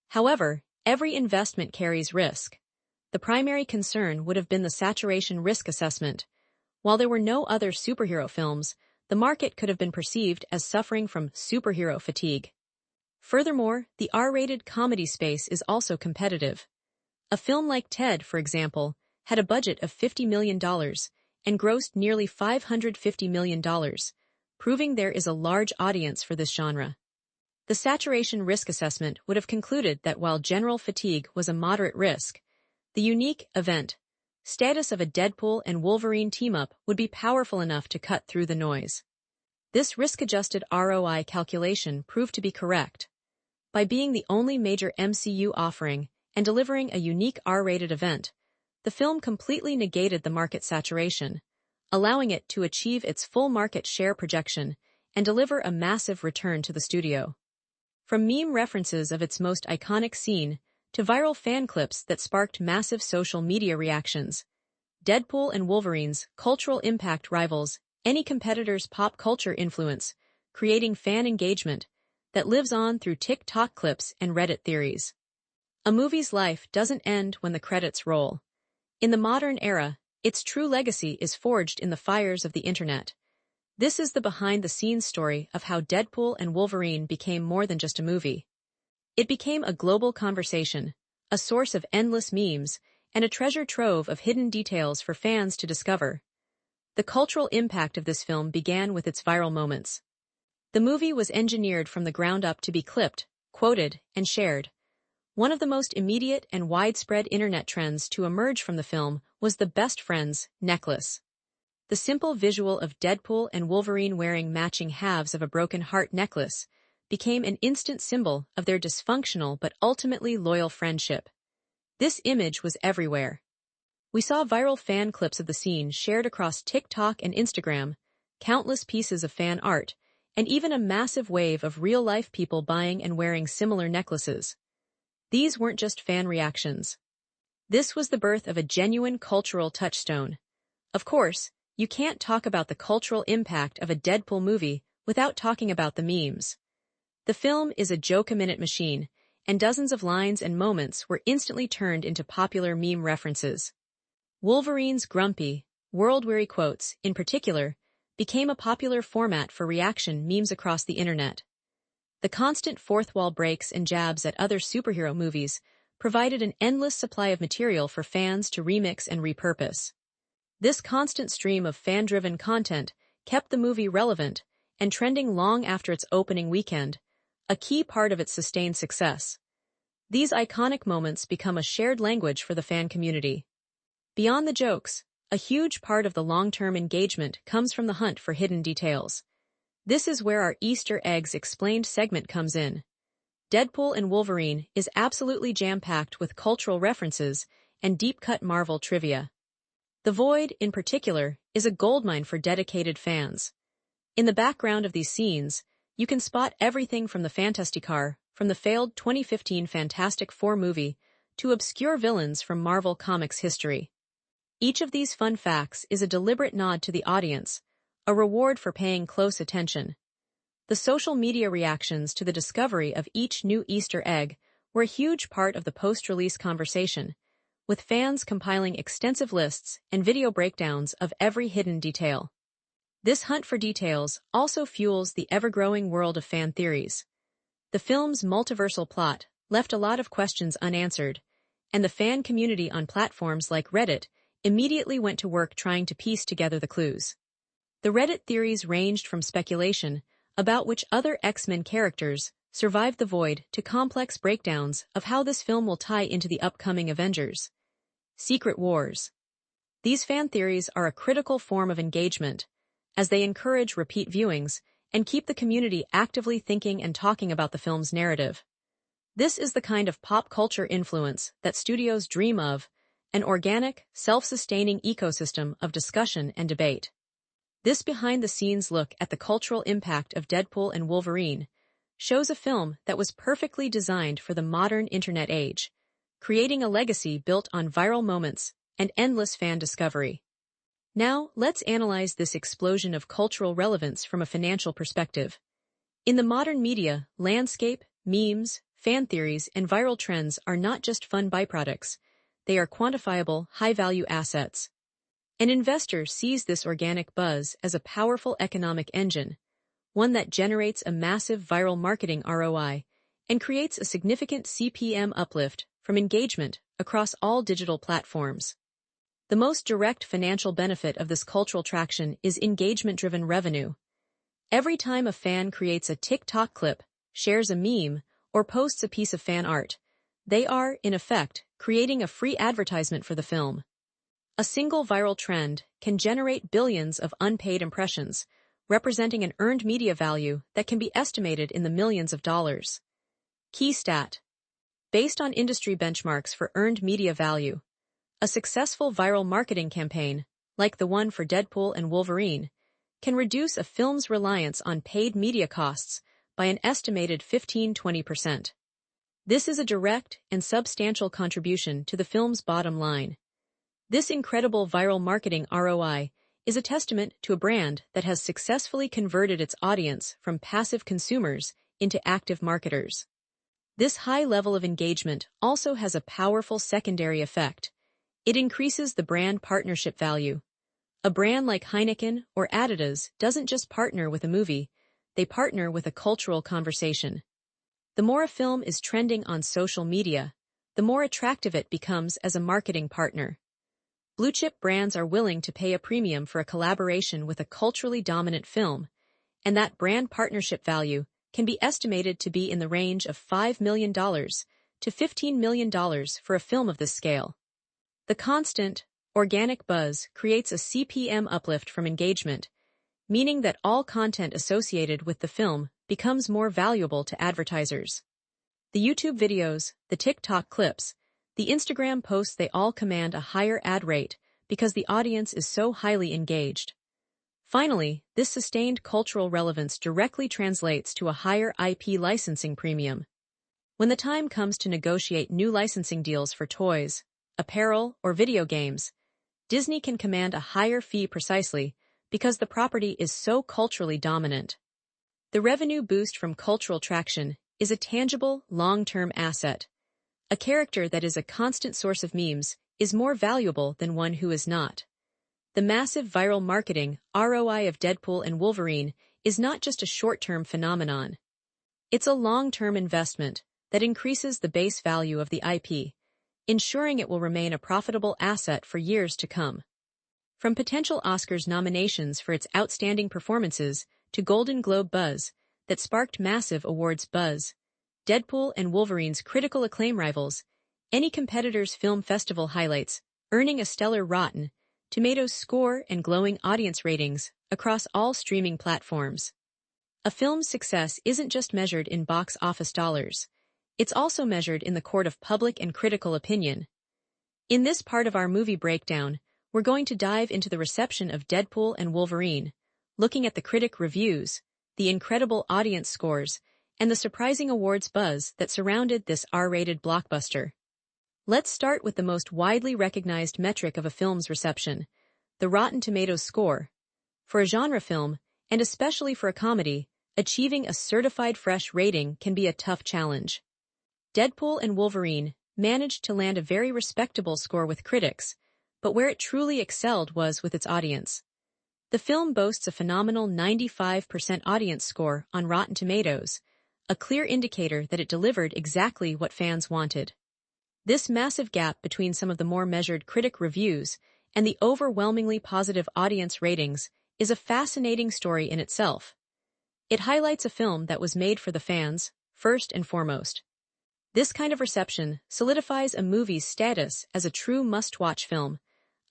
However, every investment carries risk. The primary concern would have been the saturation risk assessment. While there were no other superhero films, the market could have been perceived as suffering from superhero fatigue. Furthermore, the R-rated comedy space is also competitive. A film like Ted, for example, had a budget of $50 million and grossed nearly $550 million, proving there is a large audience for this genre. The saturation risk assessment would have concluded that while general fatigue was a moderate risk, the unique event status of a Deadpool and Wolverine team-up would be powerful enough to cut through the noise. This risk-adjusted ROI calculation proved to be correct. By being the only major MCU offering and delivering a unique R-rated event, the film completely negated the market saturation, allowing it to achieve its full market share projection and deliver a massive return to the studio. From meme references of its most iconic scene to viral fan clips that sparked massive social media reactions, Deadpool and Wolverine's cultural impact rivals any competitor's pop culture influence, creating fan engagement that lives on through TikTok clips and Reddit theories. A movie's life doesn't end when the credits roll. In the modern era, its true legacy is forged in the fires of the internet. This is the behind-the-scenes story of how Deadpool and Wolverine became more than just a movie. It became a global conversation, a source of endless memes, and a treasure trove of hidden details for fans to discover. The cultural impact of this film began with its viral moments. The movie was engineered from the ground up to be clipped, quoted, and shared. One of the most immediate and widespread internet trends to emerge from the film was the best friends necklace. The simple visual of Deadpool and Wolverine wearing matching halves of a broken heart necklace became an instant symbol of their dysfunctional but ultimately loyal friendship. This image was everywhere. We saw viral fan clips of the scene shared across TikTok and Instagram, countless pieces of fan art, and even a massive wave of real-life people buying and wearing similar necklaces. These weren't just fan reactions. This was the birth of a genuine cultural touchstone. Of course, you can't talk about the cultural impact of a Deadpool movie without talking about the memes. The film is a joke-a-minute machine, and dozens of lines and moments were instantly turned into popular meme references. Wolverine's grumpy, world-weary quotes, in particular, became a popular format for reaction memes across the internet. The constant fourth-wall breaks and jabs at other superhero movies provided an endless supply of material for fans to remix and repurpose. This constant stream of fan-driven content kept the movie relevant and trending long after its opening weekend, a key part of its sustained success. These iconic moments become a shared language for the fan community. Beyond the jokes, a huge part of the long-term engagement comes from the hunt for hidden details. This is where our Easter Eggs Explained segment comes in. Deadpool and Wolverine is absolutely jam-packed with cultural references and deep-cut Marvel trivia. The Void, in particular, is a goldmine for dedicated fans. In the background of these scenes, you can spot everything from the Fantasticar, from the failed 2015 Fantastic Four movie, to obscure villains from Marvel Comics history. Each of these fun facts is a deliberate nod to the audience, a reward for paying close attention. The social media reactions to the discovery of each new Easter egg were a huge part of the post-release conversation, with fans compiling extensive lists and video breakdowns of every hidden detail. This hunt for details also fuels the ever-growing world of fan theories. The film's multiversal plot left a lot of questions unanswered, and the fan community on platforms like Reddit immediately went to work trying to piece together the clues. The Reddit theories ranged from speculation about which other X-Men characters survived the void to complex breakdowns of how this film will tie into the upcoming Avengers. Secret Wars. These fan theories are a critical form of engagement, as they encourage repeat viewings and keep the community actively thinking and talking about the film's narrative. This is the kind of pop culture influence that studios dream of, an organic, self-sustaining ecosystem of discussion and debate. This behind-the-scenes look at the cultural impact of Deadpool and Wolverine shows a film that was perfectly designed for the modern internet age, creating a legacy built on viral moments and endless fan discovery. Now, let's analyze this explosion of cultural relevance from a financial perspective. In the modern media landscape, memes, fan theories, and viral trends are not just fun byproducts. They are quantifiable, high-value assets. An investor sees this organic buzz as a powerful economic engine, one that generates a massive viral marketing ROI and creates a significant CPM uplift from engagement across all digital platforms. The most direct financial benefit of this cultural traction is engagement-driven revenue. Every time a fan creates a TikTok clip, shares a meme, or posts a piece of fan art, they are, in effect, creating a free advertisement for the film. A single viral trend can generate billions of unpaid impressions, representing an earned media value that can be estimated in the millions of dollars. Key stat. Based on industry benchmarks for earned media value, a successful viral marketing campaign, like the one for Deadpool and Wolverine, can reduce a film's reliance on paid media costs by an estimated 15–20%. This is a direct and substantial contribution to the film's bottom line. This incredible viral marketing ROI is a testament to a brand that has successfully converted its audience from passive consumers into active marketers. This high level of engagement also has a powerful secondary effect. It increases the brand partnership value. A brand like Heineken or Adidas doesn't just partner with a movie, they partner with a cultural conversation. The more a film is trending on social media, the more attractive it becomes as a marketing partner. Blue-chip brands are willing to pay a premium for a collaboration with a culturally dominant film, and that brand partnership value can be estimated to be in the range of $5 million to $15 million for a film of this scale. The constant, organic buzz creates a CPM uplift from engagement, meaning that all content associated with the film becomes more valuable to advertisers. The YouTube videos, the TikTok clips, the Instagram posts, they all command a higher ad rate because the audience is so highly engaged. Finally, this sustained cultural relevance directly translates to a higher IP licensing premium. When the time comes to negotiate new licensing deals for toys, apparel, or video games, Disney can command a higher fee precisely because the property is so culturally dominant. The revenue boost from cultural traction is a tangible, long-term asset. A character that is a constant source of memes is more valuable than one who is not. The massive viral marketing ROI of Deadpool and Wolverine is not just a short-term phenomenon. It's a long-term investment that increases the base value of the IP, ensuring it will remain a profitable asset for years to come. From potential Oscars nominations for its outstanding performances to Golden Globe buzz that sparked massive awards buzz, Deadpool and Wolverine's critical acclaim rivals, any competitor's film festival highlights, earning a stellar Rotten Tomatoes score and glowing audience ratings across all streaming platforms. A film's success isn't just measured in box office dollars. It's also measured in the court of public and critical opinion. In this part of our movie breakdown, we're going to dive into the reception of Deadpool and Wolverine, looking at the critic reviews, the incredible audience scores, and the surprising awards buzz that surrounded this R-rated blockbuster. Let's start with the most widely recognized metric of a film's reception, the Rotten Tomatoes score. For a genre film, and especially for a comedy, achieving a certified fresh rating can be a tough challenge. Deadpool and Wolverine managed to land a very respectable score with critics, but where it truly excelled was with its audience. The film boasts a phenomenal 95% audience score on Rotten Tomatoes, a clear indicator that it delivered exactly what fans wanted. This massive gap between some of the more measured critic reviews and the overwhelmingly positive audience ratings is a fascinating story in itself. It highlights a film that was made for the fans, first and foremost. This kind of reception solidifies a movie's status as a true must-watch film,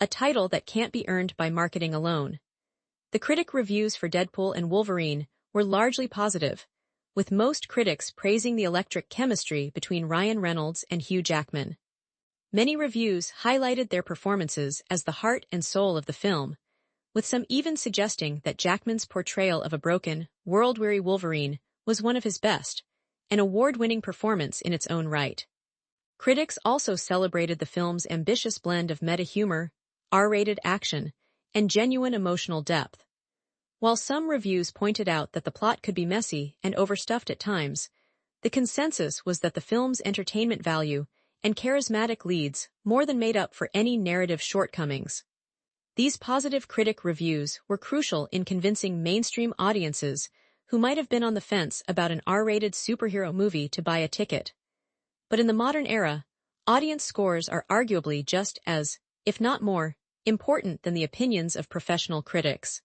a title that can't be earned by marketing alone. The critic reviews for Deadpool and Wolverine were largely positive, with most critics praising the electric chemistry between Ryan Reynolds and Hugh Jackman. Many reviews highlighted their performances as the heart and soul of the film, with some even suggesting that Jackman's portrayal of a broken, world-weary Wolverine was one of his best, an award-winning performance in its own right. Critics also celebrated the film's ambitious blend of meta-humor, R-rated action, and genuine emotional depth. While some reviews pointed out that the plot could be messy and overstuffed at times, the consensus was that the film's entertainment value and charismatic leads more than made up for any narrative shortcomings. These positive critic reviews were crucial in convincing mainstream audiences who might have been on the fence about an R-rated superhero movie to buy a ticket. But in the modern era, audience scores are arguably just as, if not more, important than the opinions of professional critics.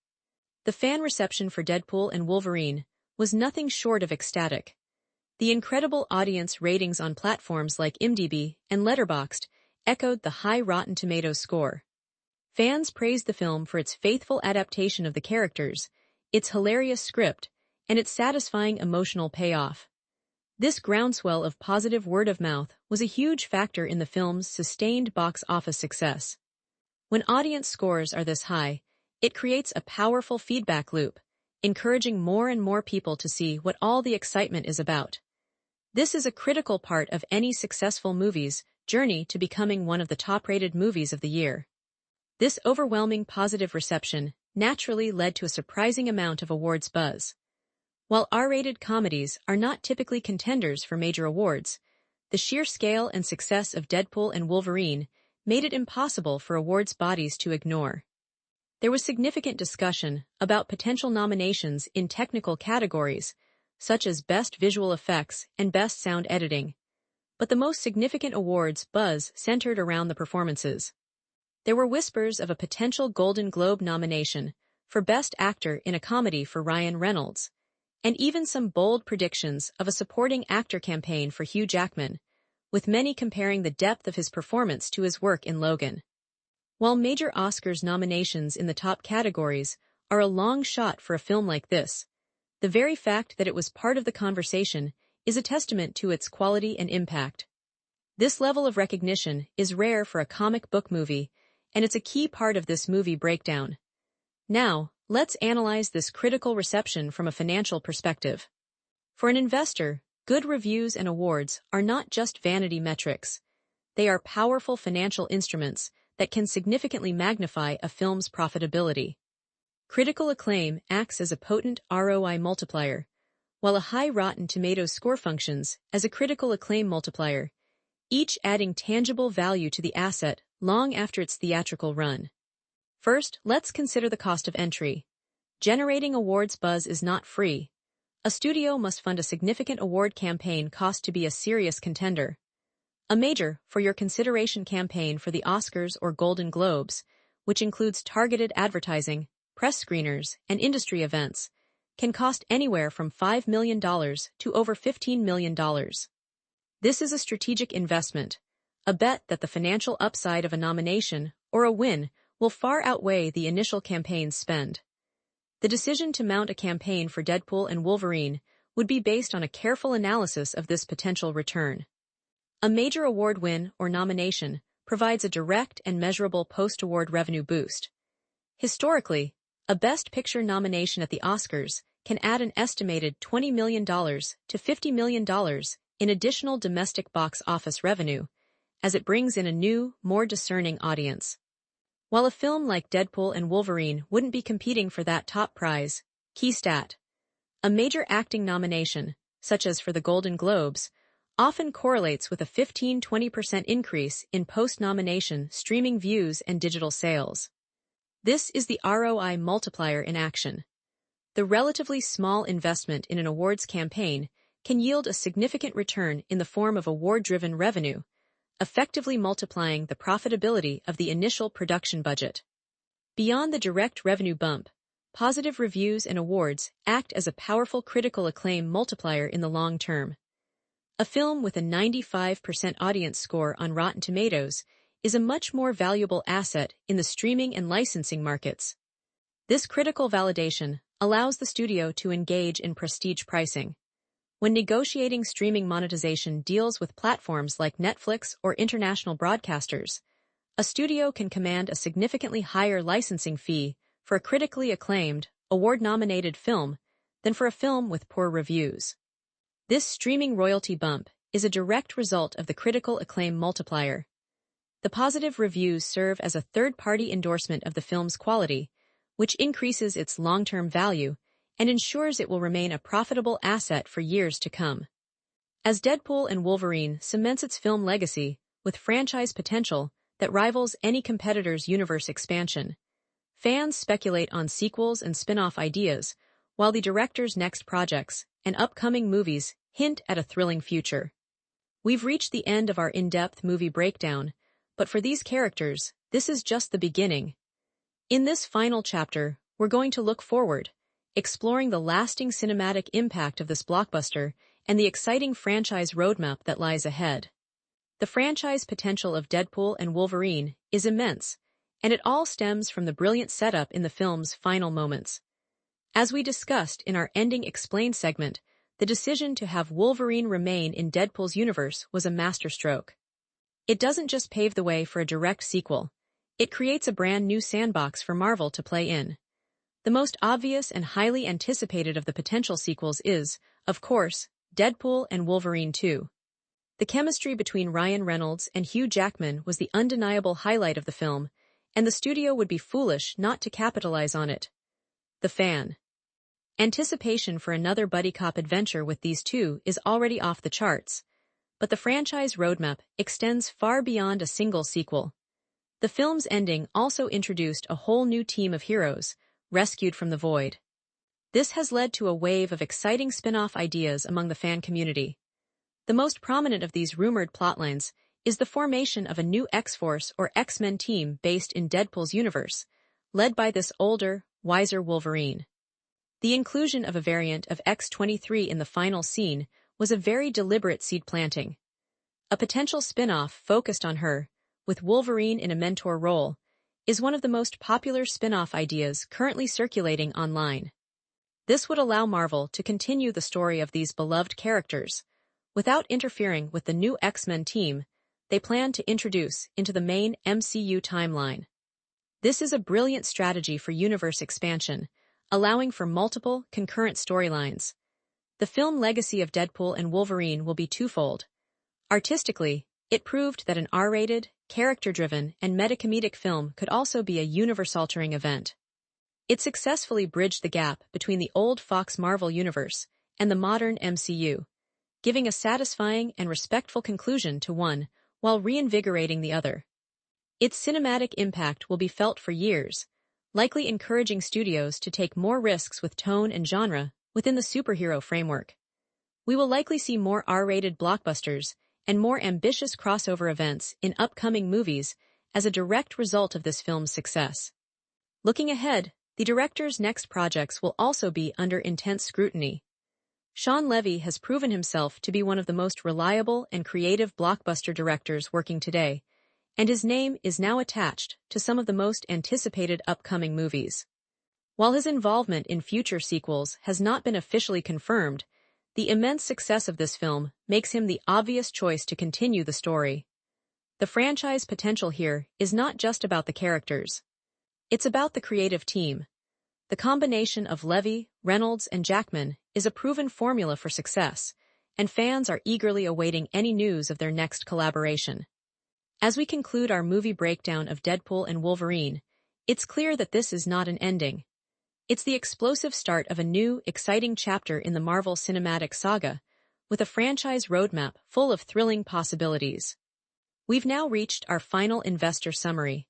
The fan reception for Deadpool and Wolverine was nothing short of ecstatic. The incredible audience ratings on platforms like IMDb and Letterboxd echoed the high Rotten Tomatoes score. Fans praised the film for its faithful adaptation of the characters, its hilarious script, and its satisfying emotional payoff. This groundswell of positive word-of-mouth was a huge factor in the film's sustained box office success. When audience scores are this high, it creates a powerful feedback loop, encouraging more and more people to see what all the excitement is about. This is a critical part of any successful movie's journey to becoming one of the top-rated movies of the year. This overwhelming positive reception naturally led to a surprising amount of awards buzz. While R-rated comedies are not typically contenders for major awards, the sheer scale and success of Deadpool and Wolverine made it impossible for awards bodies to ignore. There was significant discussion about potential nominations in technical categories, such as Best Visual Effects and Best Sound Editing, but the most significant awards buzz centered around the performances. There were whispers of a potential Golden Globe nomination for Best Actor in a Comedy for Ryan Reynolds, and even some bold predictions of a supporting actor campaign for Hugh Jackman, with many comparing the depth of his performance to his work in Logan. While major Oscars nominations in the top categories are a long shot for a film like this, the very fact that it was part of the conversation is a testament to its quality and impact. This level of recognition is rare for a comic book movie, and it's a key part of this movie breakdown. Now, let's analyze this critical reception from a financial perspective. For an investor, good reviews and awards are not just vanity metrics. They are powerful financial instruments that can significantly magnify a film's profitability. Critical acclaim acts as a potent ROI multiplier, while a high Rotten Tomatoes score functions as a critical acclaim multiplier, each adding tangible value to the asset long after its theatrical run. First, let's consider the cost of entry. Generating awards buzz is not free. A studio must fund a significant award campaign cost to be a serious contender. A major for your consideration campaign for the Oscars or Golden Globes which includes targeted advertising, press screeners, and industry events, can cost anywhere from $5 million to over $15 million. This is a strategic investment, a bet that the financial upside of a nomination or a win will far outweigh the initial campaign's spend. The decision to mount a campaign for Deadpool and Wolverine would be based on a careful analysis of this potential return. A major award win or nomination provides a direct and measurable post-award revenue boost. Historically, a Best Picture nomination at the Oscars can add an estimated $20 million to $50 million in additional domestic box office revenue, as it brings in a new, more discerning audience. While a film like Deadpool and Wolverine wouldn't be competing for that top prize, key stat, a major acting nomination, such as for the Golden Globes, often correlates with a 15–20% increase in post-nomination streaming views and digital sales. This is the ROI multiplier in action. The relatively small investment in an awards campaign can yield a significant return in the form of award-driven revenue, effectively multiplying the profitability of the initial production budget. Beyond the direct revenue bump, positive reviews and awards act as a powerful critical acclaim multiplier in the long term. A film with a 95% audience score on Rotten Tomatoes is a much more valuable asset in the streaming and licensing markets. This critical validation allows the studio to engage in prestige pricing. When negotiating streaming monetization deals with platforms like Netflix or international broadcasters, a studio can command a significantly higher licensing fee for a critically acclaimed, award-nominated film than for a film with poor reviews. This streaming royalty bump is a direct result of the critical acclaim multiplier. The positive reviews serve as a third-party endorsement of the film's quality, which increases its long-term value and ensures it will remain a profitable asset for years to come. As Deadpool and Wolverine cements its film legacy with franchise potential that rivals any competitor's universe expansion, fans speculate on sequels and spin-off ideas, while the director's next projects and upcoming movies hint at a thrilling future. We've reached the end of our in-depth movie breakdown, but for these characters, this is just the beginning. In this final chapter, we're going to look forward, exploring the lasting cinematic impact of this blockbuster and the exciting franchise roadmap that lies ahead. The franchise potential of Deadpool and Wolverine is immense, and it all stems from the brilliant setup in the film's final moments. As we discussed in our Ending Explained segment, the decision to have Wolverine remain in Deadpool's universe was a masterstroke. It doesn't just pave the way for a direct sequel, it creates a brand new sandbox for Marvel to play in. The most obvious and highly anticipated of the potential sequels is, of course, Deadpool and Wolverine 2. The chemistry between Ryan Reynolds and Hugh Jackman was the undeniable highlight of the film, and the studio would be foolish not to capitalize on it. The fan. Anticipation for another buddy cop adventure with these two is already off the charts, but the franchise roadmap extends far beyond a single sequel. The film's ending also introduced a whole new team of heroes, rescued from the void. This has led to a wave of exciting spin-off ideas among the fan community. The most prominent of these rumored plotlines is the formation of a new X-Force or X-Men team based in Deadpool's universe, led by this older, wiser Wolverine. The inclusion of a variant of X-23 in the final scene was a very deliberate seed planting. A potential spin-off focused on her, with Wolverine in a mentor role, is one of the most popular spin-off ideas currently circulating online. This would allow Marvel to continue the story of these beloved characters, without interfering with the new X-Men team they plan to introduce into the main MCU timeline. This is a brilliant strategy for universe expansion, allowing for multiple, concurrent storylines. The film legacy of Deadpool and Wolverine will be twofold. Artistically, it proved that an R-rated, character-driven, and meta-comedic film could also be a universe-altering event. It successfully bridged the gap between the old Fox Marvel universe and the modern MCU, giving a satisfying and respectful conclusion to one while reinvigorating the other. Its cinematic impact will be felt for years, likely encouraging studios to take more risks with tone and genre within the superhero framework. We will likely see more R-rated blockbusters and more ambitious crossover events in upcoming movies as a direct result of this film's success. Looking ahead, the director's next projects will also be under intense scrutiny. Shawn Levy has proven himself to be one of the most reliable and creative blockbuster directors working today, and his name is now attached to some of the most anticipated upcoming movies. While his involvement in future sequels has not been officially confirmed, the immense success of this film makes him the obvious choice to continue the story. The franchise potential here is not just about the characters. It's about the creative team. The combination of Levy, Reynolds, and Jackman is a proven formula for success, and fans are eagerly awaiting any news of their next collaboration. As we conclude our movie breakdown of Deadpool and Wolverine, it's clear that this is not an ending. It's the explosive start of a new, exciting chapter in the Marvel Cinematic Saga, with a franchise roadmap full of thrilling possibilities. We've now reached our final investor summary.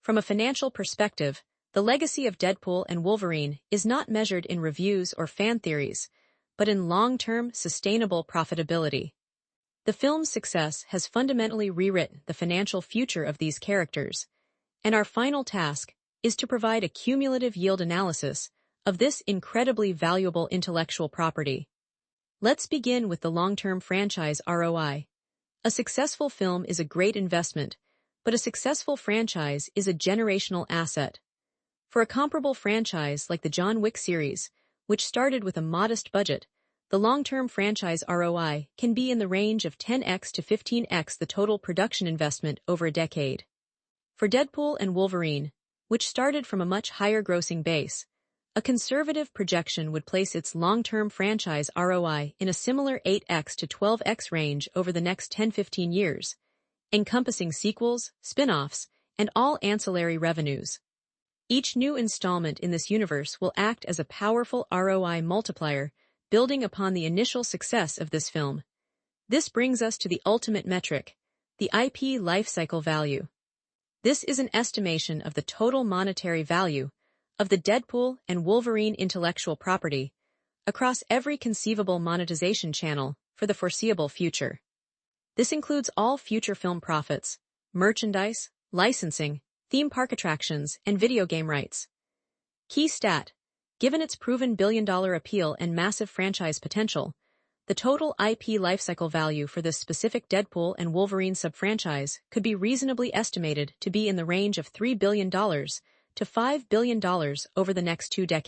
From a financial perspective, the legacy of Deadpool and Wolverine is not measured in reviews or fan theories, but in long-term, sustainable profitability. The film's success has fundamentally rewritten the financial future of these characters, and our final task is to provide a cumulative yield analysis of this incredibly valuable intellectual property. Let's begin with the long-term franchise ROI. A successful film is a great investment, but a successful franchise is a generational asset. For a comparable franchise like the John Wick series, which started with a modest budget, the long-term franchise ROI can be in the range of 10x to 15x the total production investment over a decade. For Deadpool and Wolverine, which started from a much higher grossing base, a conservative projection would place its long-term franchise ROI in a similar 8x to 12x range over the next 10-15 years, encompassing sequels, spin-offs, and all ancillary revenues. Each new installment in this universe will act as a powerful ROI multiplier, building upon the initial success of this film. This brings us to the ultimate metric, the IP lifecycle value. This is an estimation of the total monetary value of the Deadpool and Wolverine intellectual property across every conceivable monetization channel for the foreseeable future. This includes all future film profits, merchandise, licensing, theme park attractions, and video game rights. Key stat: given its proven billion-dollar appeal and massive franchise potential, the total IP lifecycle value for this specific Deadpool and Wolverine sub-franchise could be reasonably estimated to be in the range of $3 billion to $5 billion over the next 2 decades.